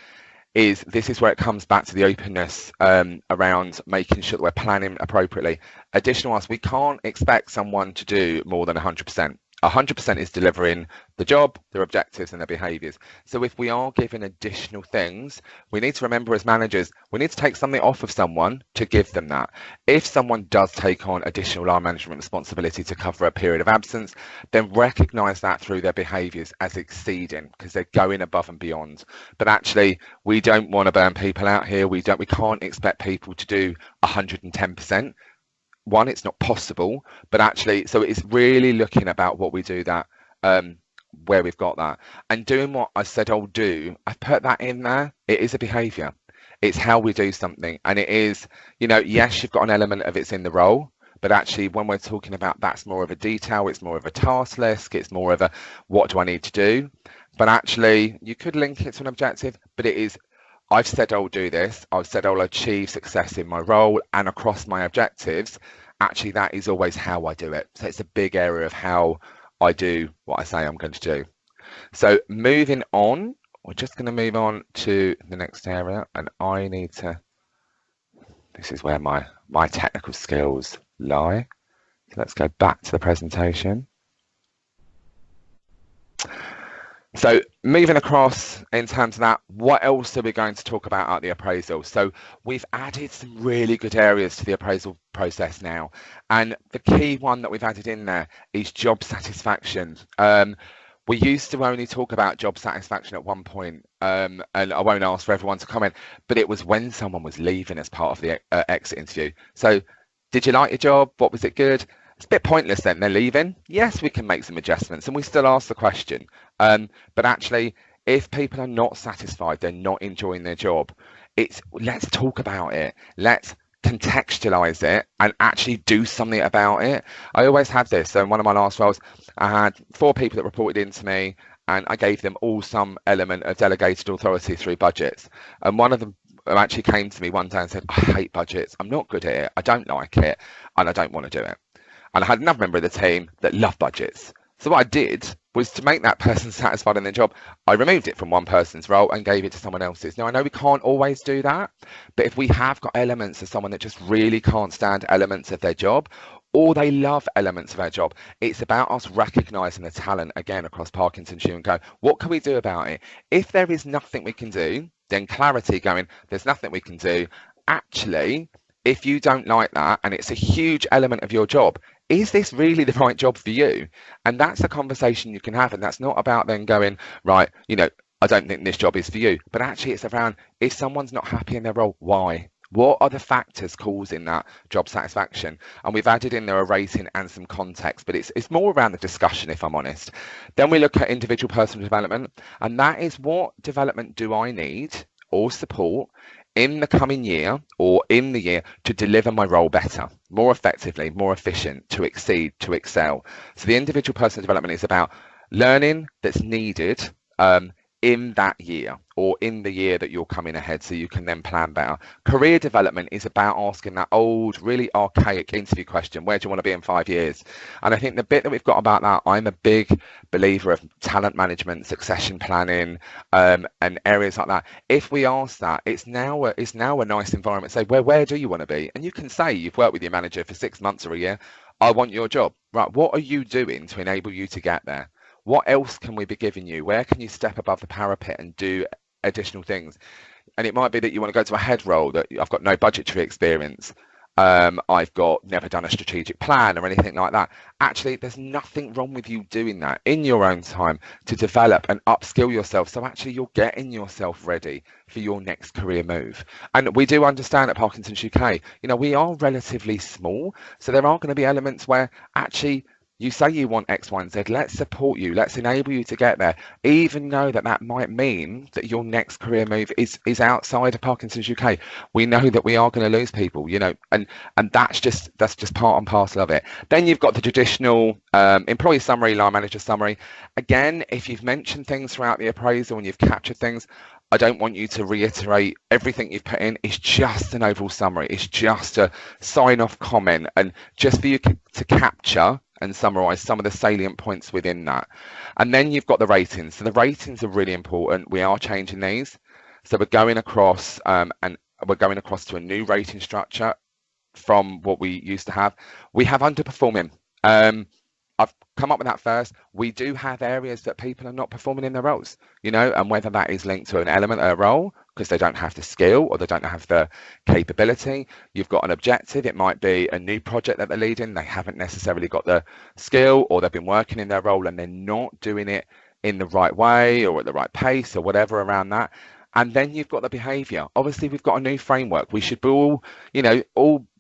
Speaker 1: is this is where it comes back to the openness around making sure that we're planning appropriately. Additional asks, we can't expect someone to do more than 100%. 100% is delivering the job, their objectives and their behaviours. So if we are given additional things, we need to remember as managers, we need to take something off of someone to give them that. If someone does take on additional line management responsibility to cover a period of absence, then recognise that through their behaviours as exceeding, because they're going above and beyond. But actually, we don't want to burn people out here. We can't expect people to do 110%. One, it's not possible, but actually, so it's really looking about what we do that, where we've got that, and doing what I said I'll do. I've put that in there. It is a behaviour. It's how we do something, and it is, you know, yes, you've got an element of it's in the role, but actually, when we're talking about that's more of a detail, it's more of a task list, it's more of a what do I need to do, but actually, you could link it to an objective, but it is. I've said I'll do this. I've said I'll achieve success in my role and across my objectives. Actually, that is always how I do it. So it's a big area of how I do what I say I'm going to do. So moving on, we're just going to move on to the next area, and I need to, this is where my technical skills lie. So let's go back to the presentation. So moving across in terms of that, what else are we going to talk about at the appraisal? So we've added some really good areas to the appraisal process now. And the key one that we've added in there is job satisfaction. We used to only talk about job satisfaction at one point, and I won't ask for everyone to comment, but it was when someone was leaving as part of the exit interview. So did you like your job? What was it good? It's a bit pointless then. They're leaving. Yes, we can make some adjustments, and we still ask the question. But actually, if people are not satisfied, they're not enjoying their job, let's talk about it. Let's contextualize it and actually do something about it. I always have this. So in one of my last roles, I had 4 people that reported into me, and I gave them all some element of delegated authority through budgets. And one of them actually came to me one day and said, I hate budgets. I'm not good at it. I don't like it, and I don't want to do it. And I had another member of the team that loved budgets. So what I did was, to make that person satisfied in their job, I removed it from one person's role and gave it to someone else's. Now, I know we can't always do that, but if we have got elements of someone that just really can't stand elements of their job, or they love elements of their job, it's about us recognising the talent again across Parkinsonshire and go, what can we do about it? If there is nothing we can do, then clarity going, there's nothing we can do. Actually, if you don't like that and it's a huge element of your job, is this really the right job for you? And that's a conversation you can have. And that's not about then going, right, I don't think this job is for you. But actually, it's around, if someone's not happy in their role, why? What are the factors causing that job satisfaction? And we've added in there a rating and some context, but it's more around the discussion, if I'm honest. Then we look at individual personal development, and that is, what development do I need or support in the coming year or in the year to deliver my role better, more effectively, more efficient, to exceed, to excel. So the individual personal development is about learning that's needed in that year or in the year that you're coming ahead, so you can then plan better. Career development is about asking that old, really archaic interview question, where do you want to be in 5 years? And I think the bit that we've got about that, I'm a big believer of talent management, succession planning, and areas like that. If we ask that, it's now a nice environment to say, where do you want to be? And you can say you've worked with your manager for 6 months or a year. I want your job. Right, what are you doing to enable you to get there? What else can we be giving you? Where can you step above the parapet and do additional things? And it might be that you want to go to a head role, that I've got no budgetary experience. I've got never done a strategic plan or anything like that. Actually, there's nothing wrong with you doing that in your own time to develop and upskill yourself. So actually, you're getting yourself ready for your next career move. And we do understand at Parkinson's UK, we are relatively small. So there are going to be elements where actually, you say you want X, Y, and Z, let's support you, let's enable you to get there, even though that might mean that your next career move is outside of Parkinson's UK. We know that we are going to lose people, and that's just part and parcel of it. Then you've got the traditional employee summary, line manager summary. Again, if you've mentioned things throughout the appraisal and you've captured things, I don't want you to reiterate everything you've put in. It's just an overall summary. It's just a sign-off comment, and just for you to capture and summarize some of the salient points within that. And then you've got the ratings. So the ratings are really important. We are changing these. So we're going across and we're going across to a new rating structure from what we used to have. We have underperforming. I've come up with that first. We do have areas that people are not performing in their roles, and whether that is linked to an element of a role because they don't have the skill or they don't have the capability. You've got an objective. It might be a new project that they're leading. They haven't necessarily got the skill, or they've been working in their role and they're not doing it in the right way or at the right pace or whatever around that. And then you've got the behavior. Obviously, we've got a new framework. We should all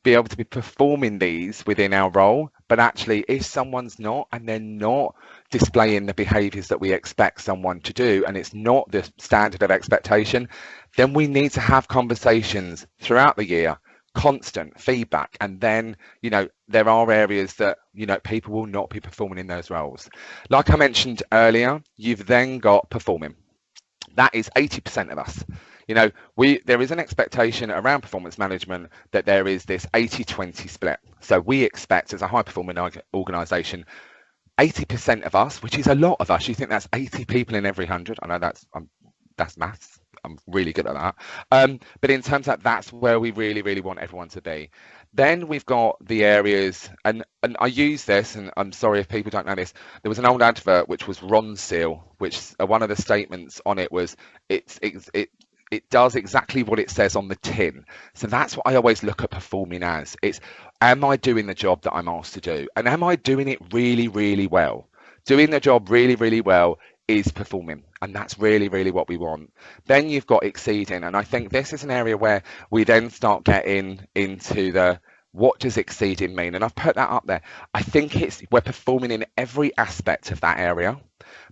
Speaker 1: be able to be performing these within our role. But actually, if someone's not, and they're not displaying the behaviors that we expect someone to do, and it's not the standard of expectation, then we need to have conversations throughout the year, constant feedback. And then, there are areas that, people will not be performing in those roles. Like I mentioned earlier, you've then got performing. That is 80% of us. There is an expectation around performance management that there is this 80-20 split. So we expect, as a high performing organisation, 80% of us, which is a lot of us. You think that's 80 people in every 100? I know that's maths. I'm really good at that. But in terms of that's where we really, really want everyone to be. Then we've got the areas, and I use this, and I'm sorry if people don't know this. There was an old advert which was Ron Seal, which one of the statements on it was it does exactly what it says on the tin. So that's what I always look at performing as. It's, am I doing the job that I'm asked to do? And am I doing it really, really well? Doing the job really, really well is performing. And that's really, really what we want. Then you've got exceeding. And I think this is an area where we then start getting into the, what does exceeding mean? And I've put that up there. I think it's, we're performing in every aspect of that area,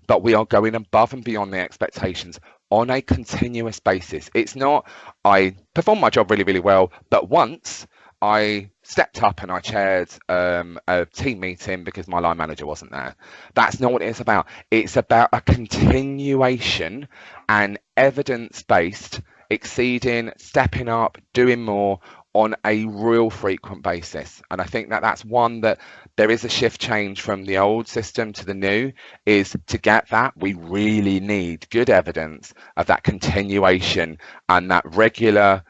Speaker 1: but we are going above and beyond the expectations on a continuous basis. It's not, I performed my job really, really well, but once I stepped up and I chaired a team meeting because my line manager wasn't there. That's not what it's about. It's about a continuation and evidence-based exceeding, stepping up, doing more on a real frequent basis. And I think that that's one that there is a shift change from the old system to the new. Is to get that, we really need good evidence of that continuation and that regular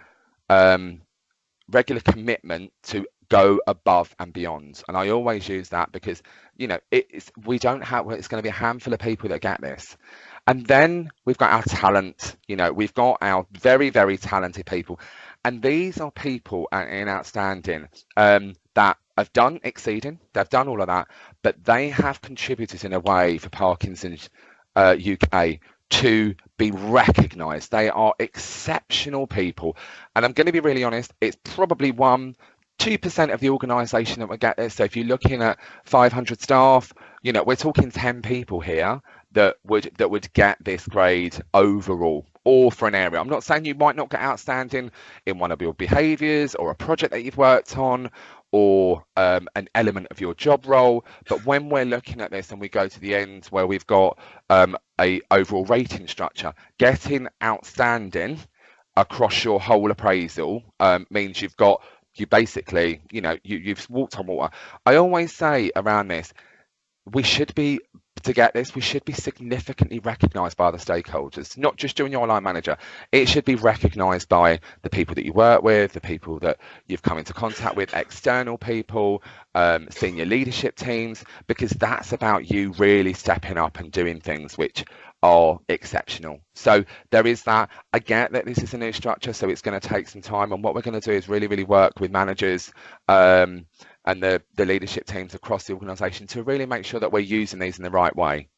Speaker 1: commitment to go above and beyond. And I always use that because, you know, it's, we don't have, it's going to be a handful of people that get this. And then we've got our talent, you know, we've got our very, very talented people. And these are people in outstanding that have done exceeding, they've done all of that, but they have contributed in a way for Parkinson's UK to be recognised. They are exceptional people. And I'm going to be really honest, it's probably 2% of the organisation that would get this. So if you're looking at 500 staff, you know, we're talking 10 people here that would get this grade overall, or for an area. I'm not saying you might not get outstanding in one of your behaviours or a project that you've worked on, or an element of your job role. But when we're looking at this and we go to the end where we've got a overall rating structure, getting outstanding across your whole appraisal means you've got, you basically, you know, you've walked on water. I always say around this, we should be, to get this, we should be significantly recognised by the stakeholders, not just doing your line manager. It should be recognised by the people that you work with, the people that you've come into contact with, external people, senior leadership teams, because that's about you really stepping up and doing things which are exceptional. So there is that. I get that this is a new structure, so it's going to take some time, and what we're going to do is really, really work with managers and the leadership teams across the organisation to really make sure that we're using these in the right way.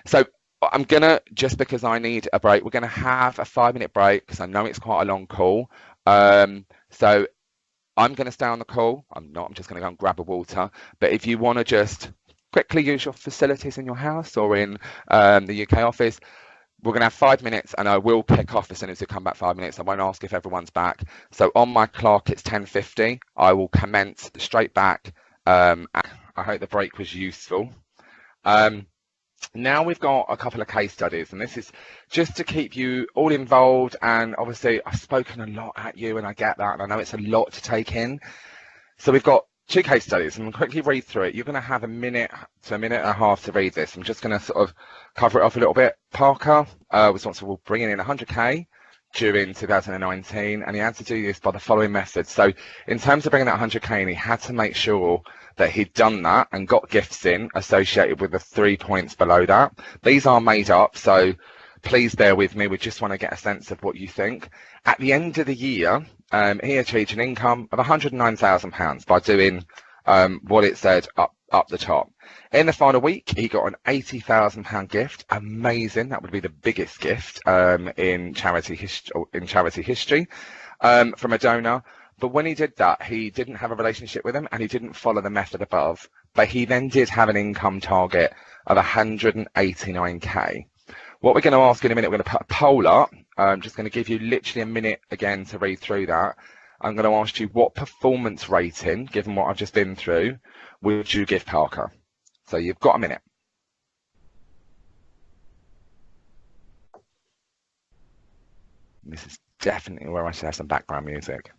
Speaker 1: So I'm gonna, just because I need a break, we're gonna have a 5-minute break because I know it's quite a long call. So I'm gonna stay on the call. I'm just gonna go and grab a water. But if you want to just quickly use your facilities in your house or in the UK office, we're going to have 5 minutes, and I will kick off as soon as we come back 5 minutes. I won't ask if everyone's back. So on my clock, it's 10:50. I will commence straight back. I hope the break was useful. Now we've got a couple of case studies, and this is just to keep you all involved. And obviously, I've spoken a lot at you, and I get that, and I know it's a lot to take in. So we've got 2 case studies, and we'll quickly read through it. You're going to have a minute to a minute and a half to read this. I'm just going to sort of cover it off a little bit. Parker was responsible for bringing in 100k during 2019, and he had to do this by the following method. So in terms of bringing that 100k in, he had to make sure that he'd done that and got gifts in associated with the 3 points below that. These are made up, so please bear with me. We just want to get a sense of what you think. At the end of the year, he achieved an income of £109,000 by doing what it said up the top. In the final week, he got an £80,000 gift. Amazing. That would be the biggest gift in charity history from a donor. But when he did that, he didn't have a relationship with him and he didn't follow the method above. But he then did have an income target of 189k. What we're going to ask in a minute, we're going to put a poll up. I'm just going to give you literally a minute again to read through that. I'm going to ask you, what performance rating, given what I've just been through, would you give Parker? So you've got a minute. This is definitely where I should have some background music.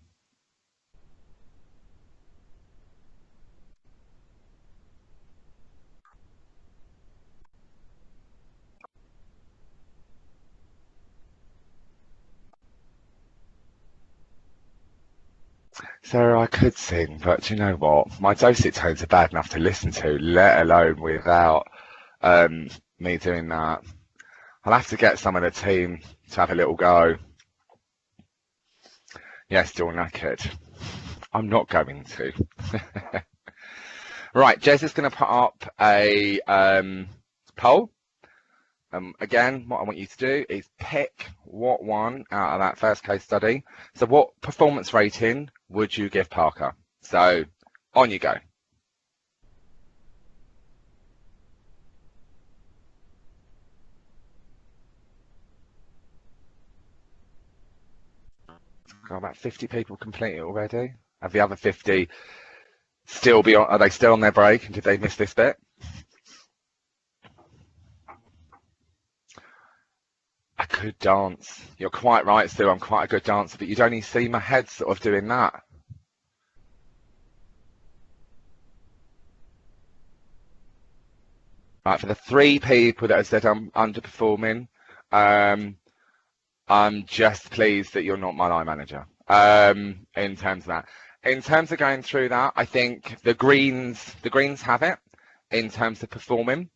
Speaker 1: So I could sing, but do you know what? My dulcet tones are bad enough to listen to, let alone without me doing that. I'll have to get some of the team to have a little go. Yes, still knackered. I'm not going to. Right, Jez is going to put up a poll. Again, what I want you to do is pick what one out of that first case study. So what performance rating would you give Parker? So on you go. Got about 50 people complete it already. Have the other 50 still be on? Are they still on their break? And did they miss this bit? I could dance. You're quite right, Sue. I'm quite a good dancer, but you'd only see my head sort of doing that. Right, for the 3 people that have said I'm underperforming, I'm just pleased that you're not my line manager. In terms of that, in terms of going through that, I think the Greens have it in terms of performing,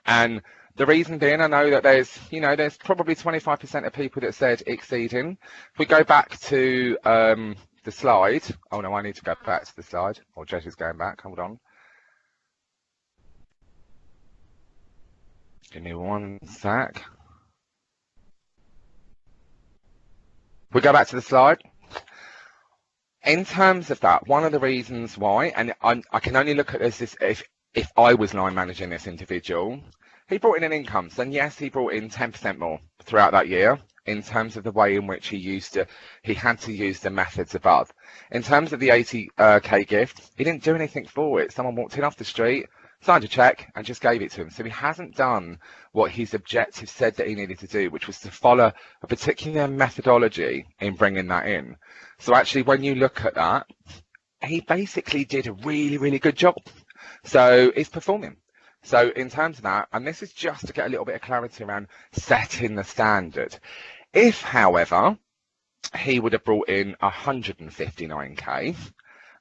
Speaker 1: and the reason being, I know that there's probably 25% of people that said exceeding. If we go back to the slide, oh no, I need to go back to the slide. Or Jess is going back. Hold on. Give me one sec. We go back to the slide. In terms of that, one of the reasons why, and I can only look at this as if I was line managing this individual, he brought in an income. So yes, he brought in 10% more throughout that year in terms of the way in which he had to use the methods above. In terms of the 80K gift, he didn't do anything for it. Someone walked in off the street, signed a check and just gave it to him. So he hasn't done what his objective said that he needed to do, which was to follow a particular methodology in bringing that in. So actually, when you look at that, he basically did a really, really good job. So he's performing. So in terms of that, and this is just to get a little bit of clarity around setting the standard. If, however, he would have brought in 159K,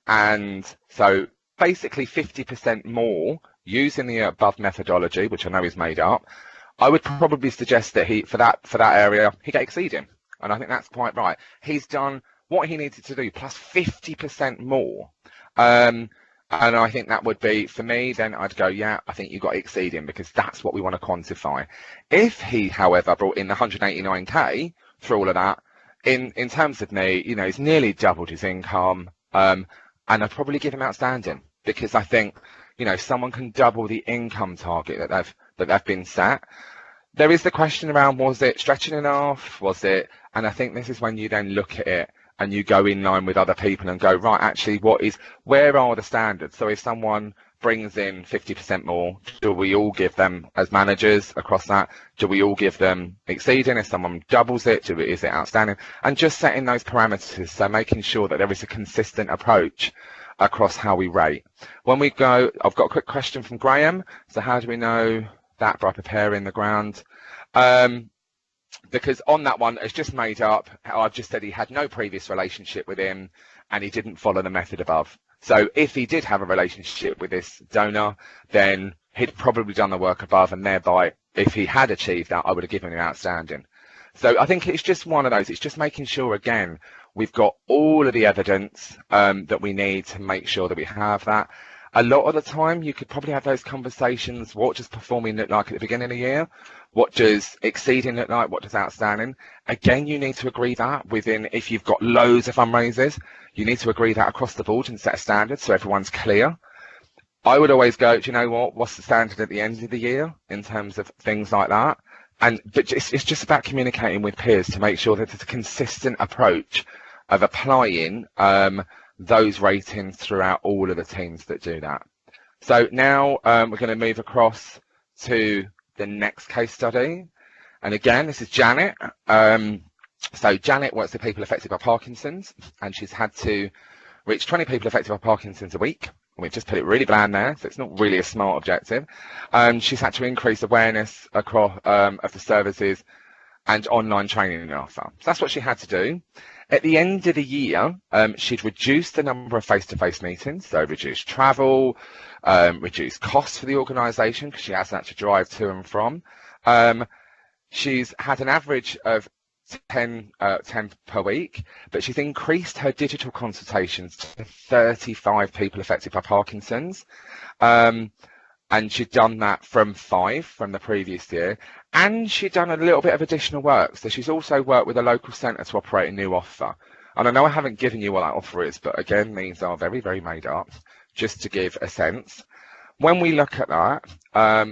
Speaker 1: and so basically 50% more using the above methodology, which I know is made up, I would probably suggest that for that area, he get exceeding. And I think that's quite right. He's done what he needed to do, plus 50% more. And I think that would be, for me, then I'd go, yeah, I think you got exceeding, because that's what we want to quantify. If he, however, brought in the 189K through all of that, in terms of me, he's nearly doubled his income, and I'd probably give him outstanding, because I think, someone can double the income target that they've been set. There is the question around, was it stretching enough? Was it? And I think this is when you then look at it and you go in line with other people and go, right, actually, where are the standards? So if someone brings in 50% more, do we all give them, as managers across that, do we all give them exceeding? If someone doubles it, is it outstanding? And just setting those parameters, so making sure that there is a consistent approach across how we rate. When we go, I've got a quick question from Graham. So how do we know that? By preparing the ground. Because on that one, it's just made up. I've just said he had no previous relationship with him and he didn't follow the method above. So if he did have a relationship with this donor, then he'd probably done the work above, and thereby, if he had achieved that, I would have given him outstanding. So I think it's just one of those. It's just making sure, again, we've got all of the evidence that we need to make sure that we have that. A lot of the time, you could probably have those conversations. What does performing look like at the beginning of the year? What does exceeding look like? What does outstanding? Again, you need to agree that within, if you've got loads of fundraisers, you need to agree that across the board and set a standard so everyone's clear. I would always go, do you know what? What's the standard at the end of the year in terms of things like that? But it's just about communicating with peers to make sure that there's a consistent approach of applying those ratings throughout all of the teams that do that. So now we're going to move across to the next case study. And again, this is Janet. So Janet works with people affected by Parkinson's, and she's had to reach 20 people affected by Parkinson's a week. We've just put it really bland there, so it's not really a smart objective. She's had to increase awareness across of the services and online training offer. So that's what she had to do. At the end of the year, she'd reduced the number of face-to-face meetings, so reduced travel, reduced costs for the organisation because she hasn't had to drive to and from. She's had an average of 10 per week, but she's increased her digital consultations to 35 people affected by Parkinson's. And she'd done that from 5 from the previous year, and she'd done a little bit of additional work. So she's also worked with a local centre to operate a new offer. And I know I haven't given you what that offer is, but again, these are very, very made up, just to give a sense. When we look at that,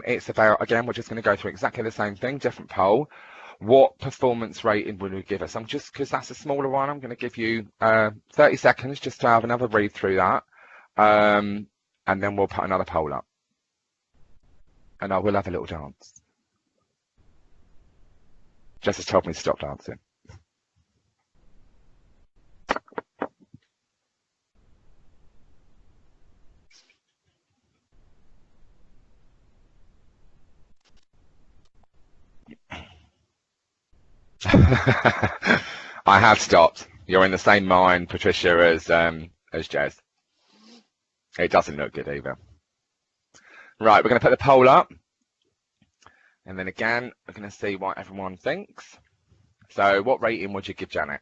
Speaker 1: it's about, again, we're just going to go through exactly the same thing, different poll. What performance rating would we give us? I'm just, because that's a smaller one, I'm going to give you 30 seconds just to have another read through that. And then we'll put another poll up. And I will have a little dance. Jess has told me to stop dancing. I have stopped. You're in the same mind, Patricia, as Jez. It doesn't look good either. Right, we're going to put the poll up, and then again, we're going to see what everyone thinks. So, what rating would you give Janet?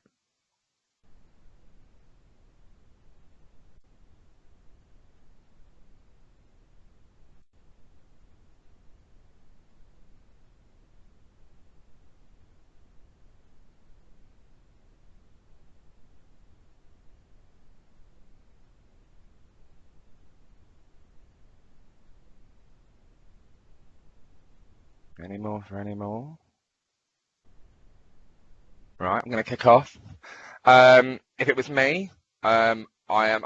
Speaker 1: Any more for any more? Right, I'm going to kick off. If it was me, I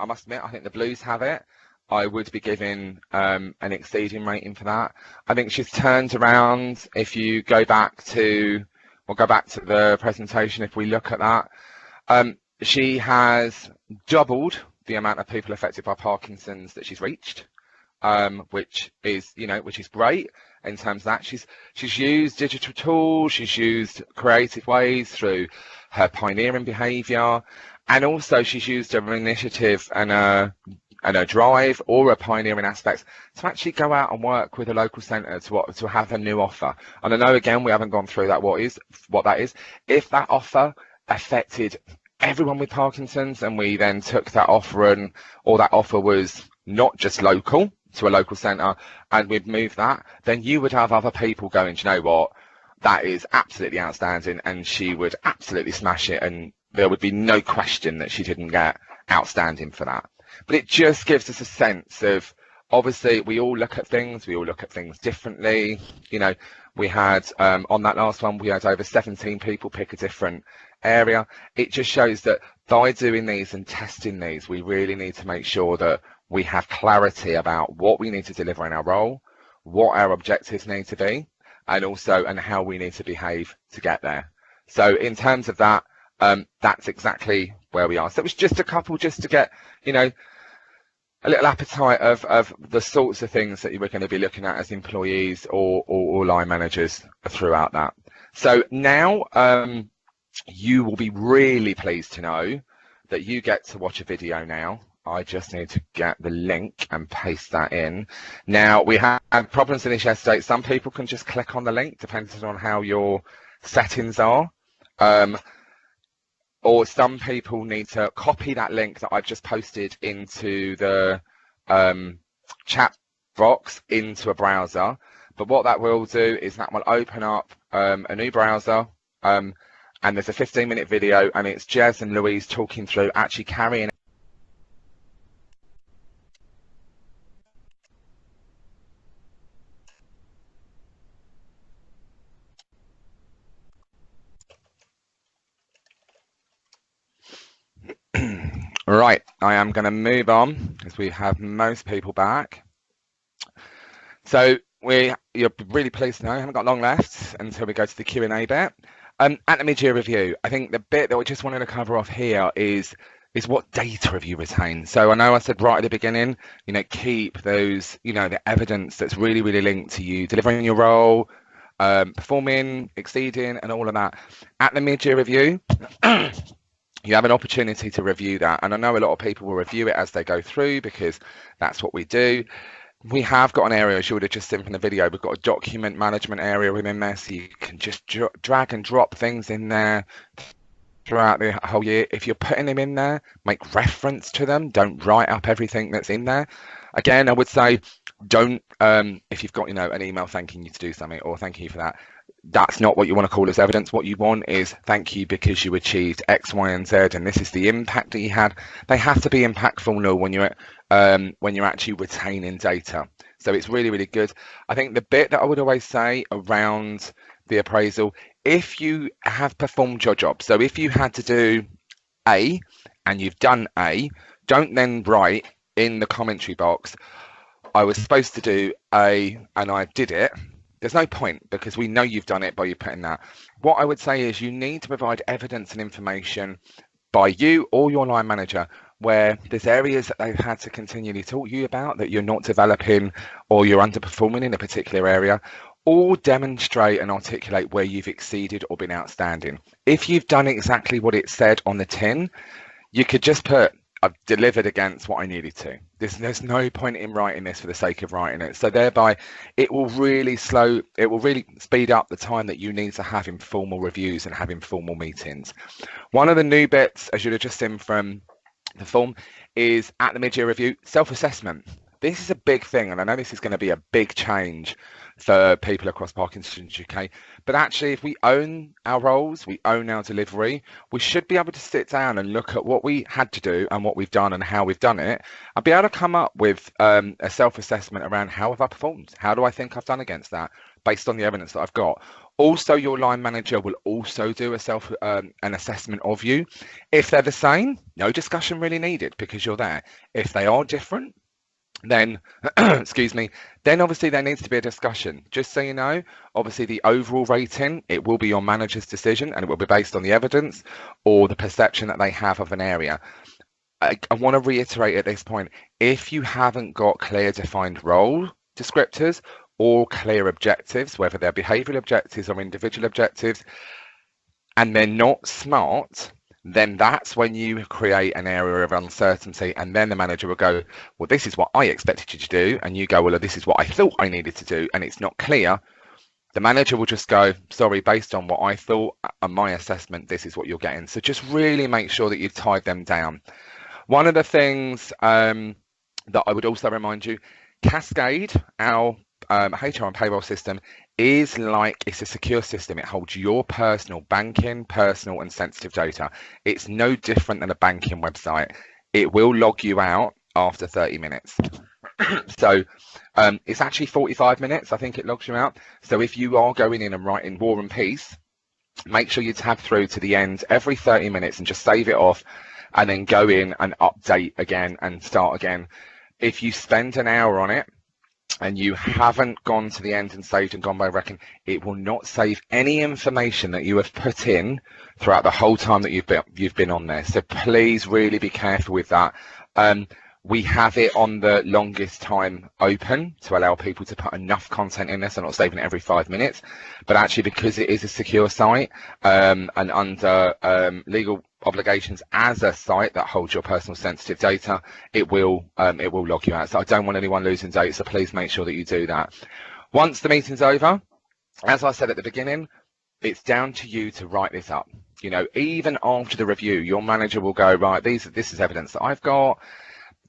Speaker 1: must admit, I think the Blues have it. I would be giving an exceeding rating for that. I think she's turned around. If you go back to, we'll go back to the presentation. If we look at that, she has doubled the amount of people affected by Parkinson's that she's reached, which is, which is great. In terms of that, she's used digital tools, she's used creative ways through her pioneering behaviour, and also she's used her initiative and a drive or a pioneering aspect to actually go out and work with a local centre to have a new offer. And I know, again, we haven't gone through that what that is. If that offer affected everyone with Parkinson's and we then took that offer or that offer was not just local to a local centre and we'd move that, then you would have other people going, do you know what, that is absolutely outstanding, and she would absolutely smash it, and there would be no question that she didn't get outstanding for that. But it just gives us a sense of, obviously, we all look at things differently. We had, on that last one, we had over 17 people pick a different area. It just shows that by doing these and testing these, we really need to make sure that we have clarity about what we need to deliver in our role, what our objectives need to be, and how we need to behave to get there. So in terms of that, that's exactly where we are. So it was just a couple, just to get, a little appetite of the sorts of things that you were going to be looking at as employees or line managers throughout that. So now you will be really pleased to know that you get to watch a video now. I just need to get the link and paste that in. Now, we had problems in this yesterday. Some people can just click on the link, depending on how your settings are. Or some people need to copy that link that I've just posted into the chat box into a browser. But what that will do is that will open up a new browser, and there's a 15-minute video, and it's Jez and Louise talking through actually carrying. Right, I am going to move on because we have most people back. So you're really pleased to know I haven't got long left until we go to the Q&A bit. At the mid-year review, I think the bit that we just wanted to cover off here is what data have you retained? So I know I said right at the beginning, keep those, the evidence that's really, really linked to you delivering your role, performing, exceeding, and all of that. At the mid-year review, you have an opportunity to review that. And I know a lot of people will review it as they go through because that's what we do. We have got an area, as you would have just seen from the video, we've got a document management area within there, so you can just drag and drop things in there throughout the whole year. If you're putting them in there, make reference to them. Don't write up everything that's in there. Again, I would say don't, if you've got, an email thanking you to do something or thanking you for that, that's not what you want to call as evidence. What you want is thank you because you achieved X, Y, and Z, and this is the impact that you had. They have to be impactful now when you're actually retaining data. So it's really, really good. I think the bit that I would always say around the appraisal, if you have performed your job, so if you had to do A and you've done A, don't then write in the commentary box, I was supposed to do A and I did it. There's no point because we know you've done it by you putting that. What I would say is you need to provide evidence and information by you or your line manager where there's areas that they've had to continually talk to you about that you're not developing or you're underperforming in a particular area, or demonstrate and articulate where you've exceeded or been outstanding. If you've done exactly what it said on the tin, you could just put, I've delivered against what I needed to. There's no point in writing this for the sake of writing it. So thereby, it will really speed up the time that you need to have informal reviews and have informal meetings. One of the new bits, as you'd have just seen from the form, is at the mid-year review, self-assessment. This is a big thing, and I know this is going to be a big change for people across Parkinson's UK. But actually, if we own our roles, we own our delivery, we should be able to sit down and look at what we had to do and what we've done and how we've done it, and be able to come up with a self-assessment around how have I performed? How do I think I've done against that based on the evidence that I've got? Also, your line manager will also do an assessment of you. If they're the same, no discussion really needed because you're there. If they are different, then excuse me, then obviously there needs to be a discussion. Just so you know, obviously the overall rating, it will be your manager's decision and it will be based on the evidence or the perception that they have of an area. I want to reiterate at this point, if you haven't got clear defined role descriptors or clear objectives, whether they're behavioural objectives or individual objectives, and they're not SMART, then that's when you create an area of uncertainty, and then the manager will go, well, this is what I expected you to do, and you go, well, this is what I thought I needed to do, and it's not clear. The manager will just go, sorry, based on what I thought and my assessment, this is what you're getting. So just really make sure that you've tied them down. One of the things that I would also remind you, Cascade, our HR and payroll system, is like, it's a secure system. It holds your personal banking, personal and sensitive data. It's no different than a banking website. It will log you out after 30 minutes. So it's actually 45 minutes, I think it logs you out. So if you are going in and writing War and Peace, make sure you tab through to the end every 30 minutes and just save it off and then go in and update again and start again. If you spend an hour on it, and you haven't gone to the end and saved and gone by reckon, it will not save any information that you have put in throughout the whole time that you've been on there. So please really be careful with that. We have it on the longest time open to allow people to put enough content in there, so not saving it every 5 minutes, but actually because it is a secure site and under legal obligations as a site that holds your personal sensitive data, it will log you out. So I don't want anyone losing data, so please make sure that you do that. Once the meeting's over, as I said at the beginning, it's down to you to write this up. You know, even after the review, your manager will go, right, this is evidence that I've got.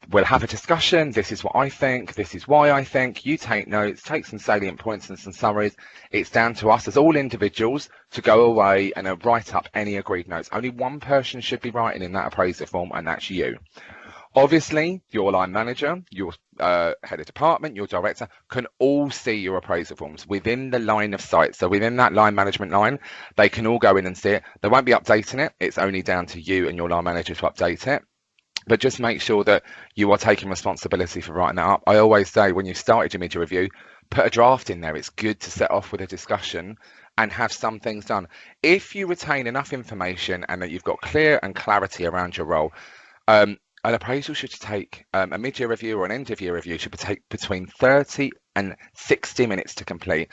Speaker 1: We'll have a discussion. This is what I think. This is why I think. You take notes, take some salient points and some summaries. It's down to us as all individuals to go away and write up any agreed notes. Only one person should be writing in that appraisal form, and that's you. Obviously, your line manager, your head of department, your director can all see your appraisal forms within the line of sight. So within that line management line, they can all go in and see it. They won't be updating it. It's only down to you and your line manager to update it. But just make sure that you are taking responsibility for writing that up. I always say when you've started your mid-year review, put a draft in there. It's good to set off with a discussion and have some things done. If you retain enough information and that you've got clear and clarity around your role, an appraisal should take, a mid-year review or an end-of-year review should take between 30 and 60 minutes to complete.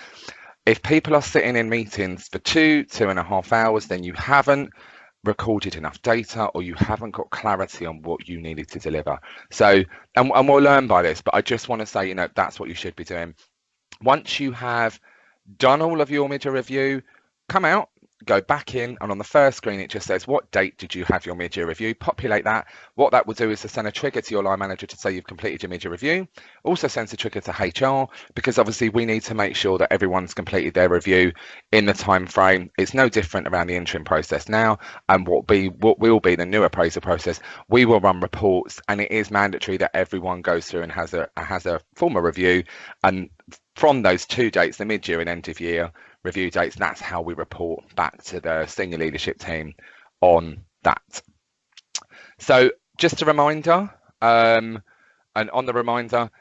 Speaker 1: If people are sitting in meetings for 2.5 hours, then you haven't recorded enough data, or you haven't got clarity on what you needed to deliver. So, and we'll learn by this, but I just want to say, that's what you should be doing. Once you have done all of your mid-year review, come out, go back in, and on the first screen it just says, what date did you have your mid-year review? Populate that. What that will do is to send a trigger to your line manager to say you've completed your mid-year review. Also sends a trigger to HR, because obviously we need to make sure that everyone's completed their review in the time frame. It's no different around the interim process now, and what will be the new appraisal process. We will run reports, and it is mandatory that everyone goes through and has a formal review, and from those 2 dates, the mid-year and end of year review dates, that's how we report back to the senior leadership team on that. So just a reminder, and on the reminder,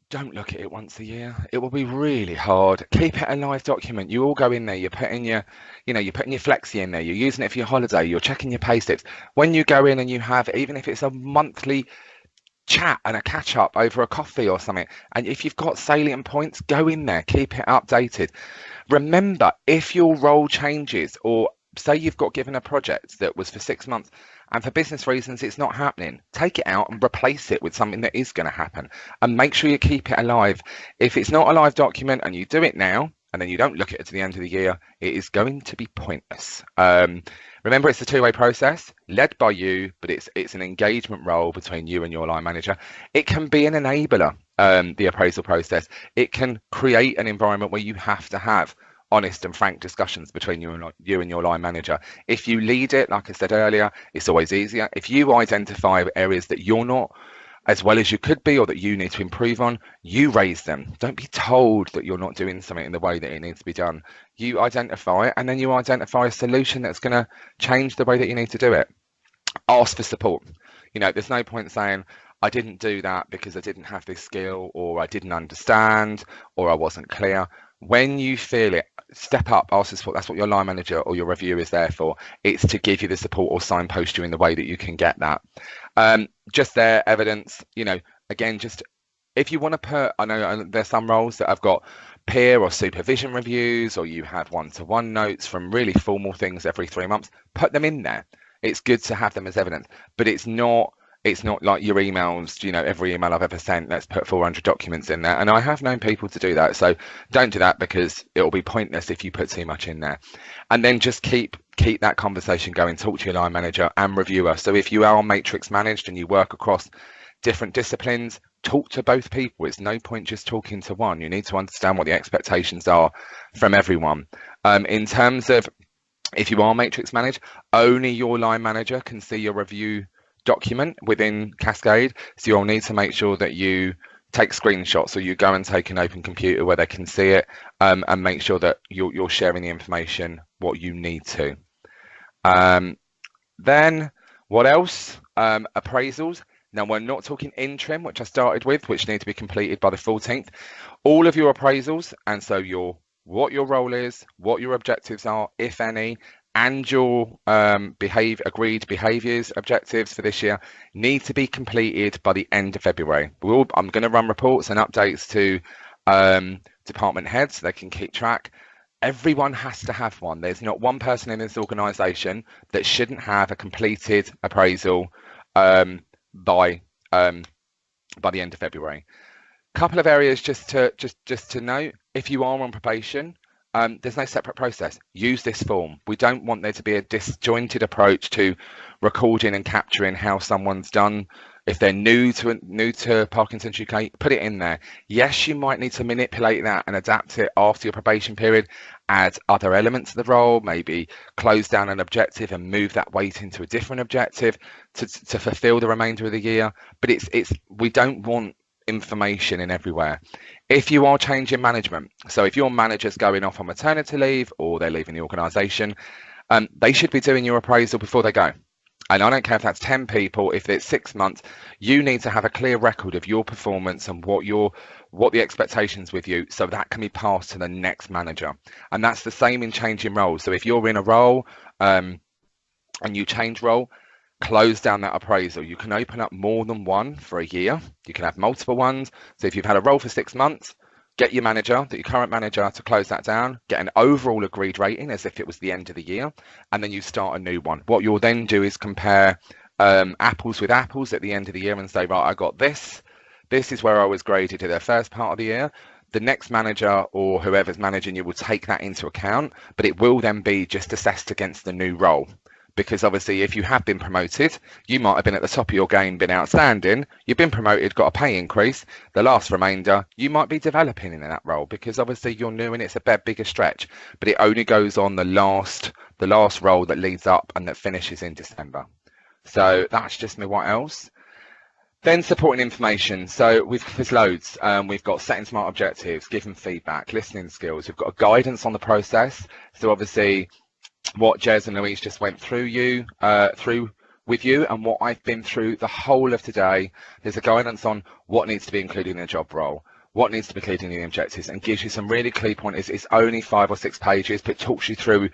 Speaker 1: don't look at it once a year. It will be really hard. Keep it a live document. You all go in there, you're putting your flexi in there, you're using it for your holiday, you're checking your pay slips. When you go in and you have, even if it's a monthly chat and a catch up over a coffee or something, and if you've got salient points, go in there, keep it updated. Remember, if your role changes, or say you've got given a project that was for 6 months and for business reasons it's not happening, take it out and replace it with something that is going to happen, and make sure you keep it alive. If it's not a live document and you do it now and then you don't look at it to the end of the year, it is going to be pointless. Remember, it's a two-way process led by you, but it's an engagement role between you and your line manager. It can be an enabler, the appraisal process. It can create an environment where you have to have honest and frank discussions between you and your line manager. If you lead it, like I said earlier, it's always easier. If you identify areas that you're not as well as you could be, or that you need to improve on, you raise them. Don't be told that you're not doing something in the way that it needs to be done. You identify it, and then you identify a solution that's going to change the way that you need to do it. Ask for support. There's no point saying, I didn't do that because I didn't have this skill, or I didn't understand, or I wasn't clear. When you feel it, step up, ask for support. That's what your line manager or your reviewer is there for. It's to give you the support or signpost you in the way that you can get that. Just their evidence, again, just if you want to put, I know there's some roles that have got peer or supervision reviews, or you have one-to-one notes from really formal things every 3 months, put them in there. It's good to have them as evidence, but it's not like your emails, every email I've ever sent, let's put 400 documents in there. And I have known people to do that. So don't do that, because it will be pointless if you put too much in there. And then just keep that conversation going. Talk to your line manager and reviewer. So if you are matrix managed and you work across different disciplines, talk to both people. It's no point just talking to one. You need to understand what the expectations are from everyone. In terms of, if you are matrix managed, only your line manager can see your review document within Cascade. So you'll need to make sure that you take screenshots, or you go and take an open computer where they can see it, and make sure that you're sharing the information what you need to. Then what else? Appraisals. Now, we're not talking interim, which I started with, which need to be completed by the 14th. All of your appraisals, and so what your role is, what your objectives are, if any, and your agreed behaviours objectives for this year need to be completed by the end of February. I'm going to run reports and updates to department heads so they can keep track. Everyone has to have one. There's not one person in this organisation that shouldn't have a completed appraisal by the end of February. Couple of areas just to note: if you are on probation, there's no separate process. Use this form. We don't want there to be a disjointed approach to recording and capturing how someone's done. If they're new to Parkinson's UK, put it in there. Yes, you might need to manipulate that and adapt it after your probation period, add other elements of the role, maybe close down an objective and move that weight into a different objective to fulfill the remainder of the year. But we don't want information in everywhere. If you are changing management, so if your manager's going off on maternity leave or they're leaving the organisation, they should be doing your appraisal before they go. And I don't care if that's 10 people, if it's 6 months, you need to have a clear record of your performance and what the expectations with you, so that can be passed to the next manager. And that's the same in changing roles. So if you're in a role and you change role, close down that appraisal. You can open up more than one for a year. You can have multiple ones. So if you've had a role for 6 months, get your manager, your current manager, to close that down, get an overall agreed rating as if it was the end of the year, and then you start a new one. What you'll then do is compare apples with apples at the end of the year and say, right, I got this. This is where I was graded in the first part of the year. The next manager or whoever's managing you will take that into account, but it will then be just assessed against the new role. Because obviously, if you have been promoted, you might have been at the top of your game, been outstanding, you've been promoted, got a pay increase. The last remainder, you might be developing in that role because obviously you're new and it's a bigger stretch. But it only goes on the last role that leads up and that finishes in December. So that's just me. What else? Then supporting information. So there's loads. We've got setting smart objectives, giving feedback, listening skills. We've got a guidance on the process. So obviously, what Jez and Louise just went through with you and what I've been through the whole of today. There's a guidance on what needs to be included in a job role, what needs to be included in the objectives, and gives you some really clear pointers. It's only 5 or 6 pages, but talks you through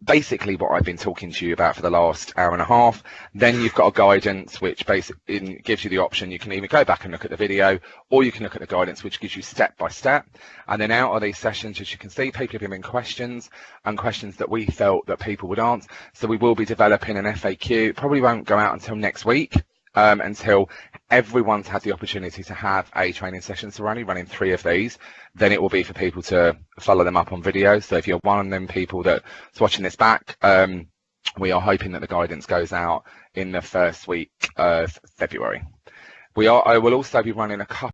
Speaker 1: basically what I've been talking to you about for the last hour and a half. Then you've got a guidance which basically gives you the option. You can either go back and look at the video, or you can look at the guidance which gives you step by step. And then out of these sessions, as you can see, people have given questions and questions that we felt that people would answer. So we will be developing an FAQ. Probably won't go out until next week, until everyone's had the opportunity to have a training session. So we're only running 3 of these. Then it will be for people to follow them up on videos. So if you're one of them people that's watching this back, we are hoping that the guidance goes out in the first week of February. I will also be running a couple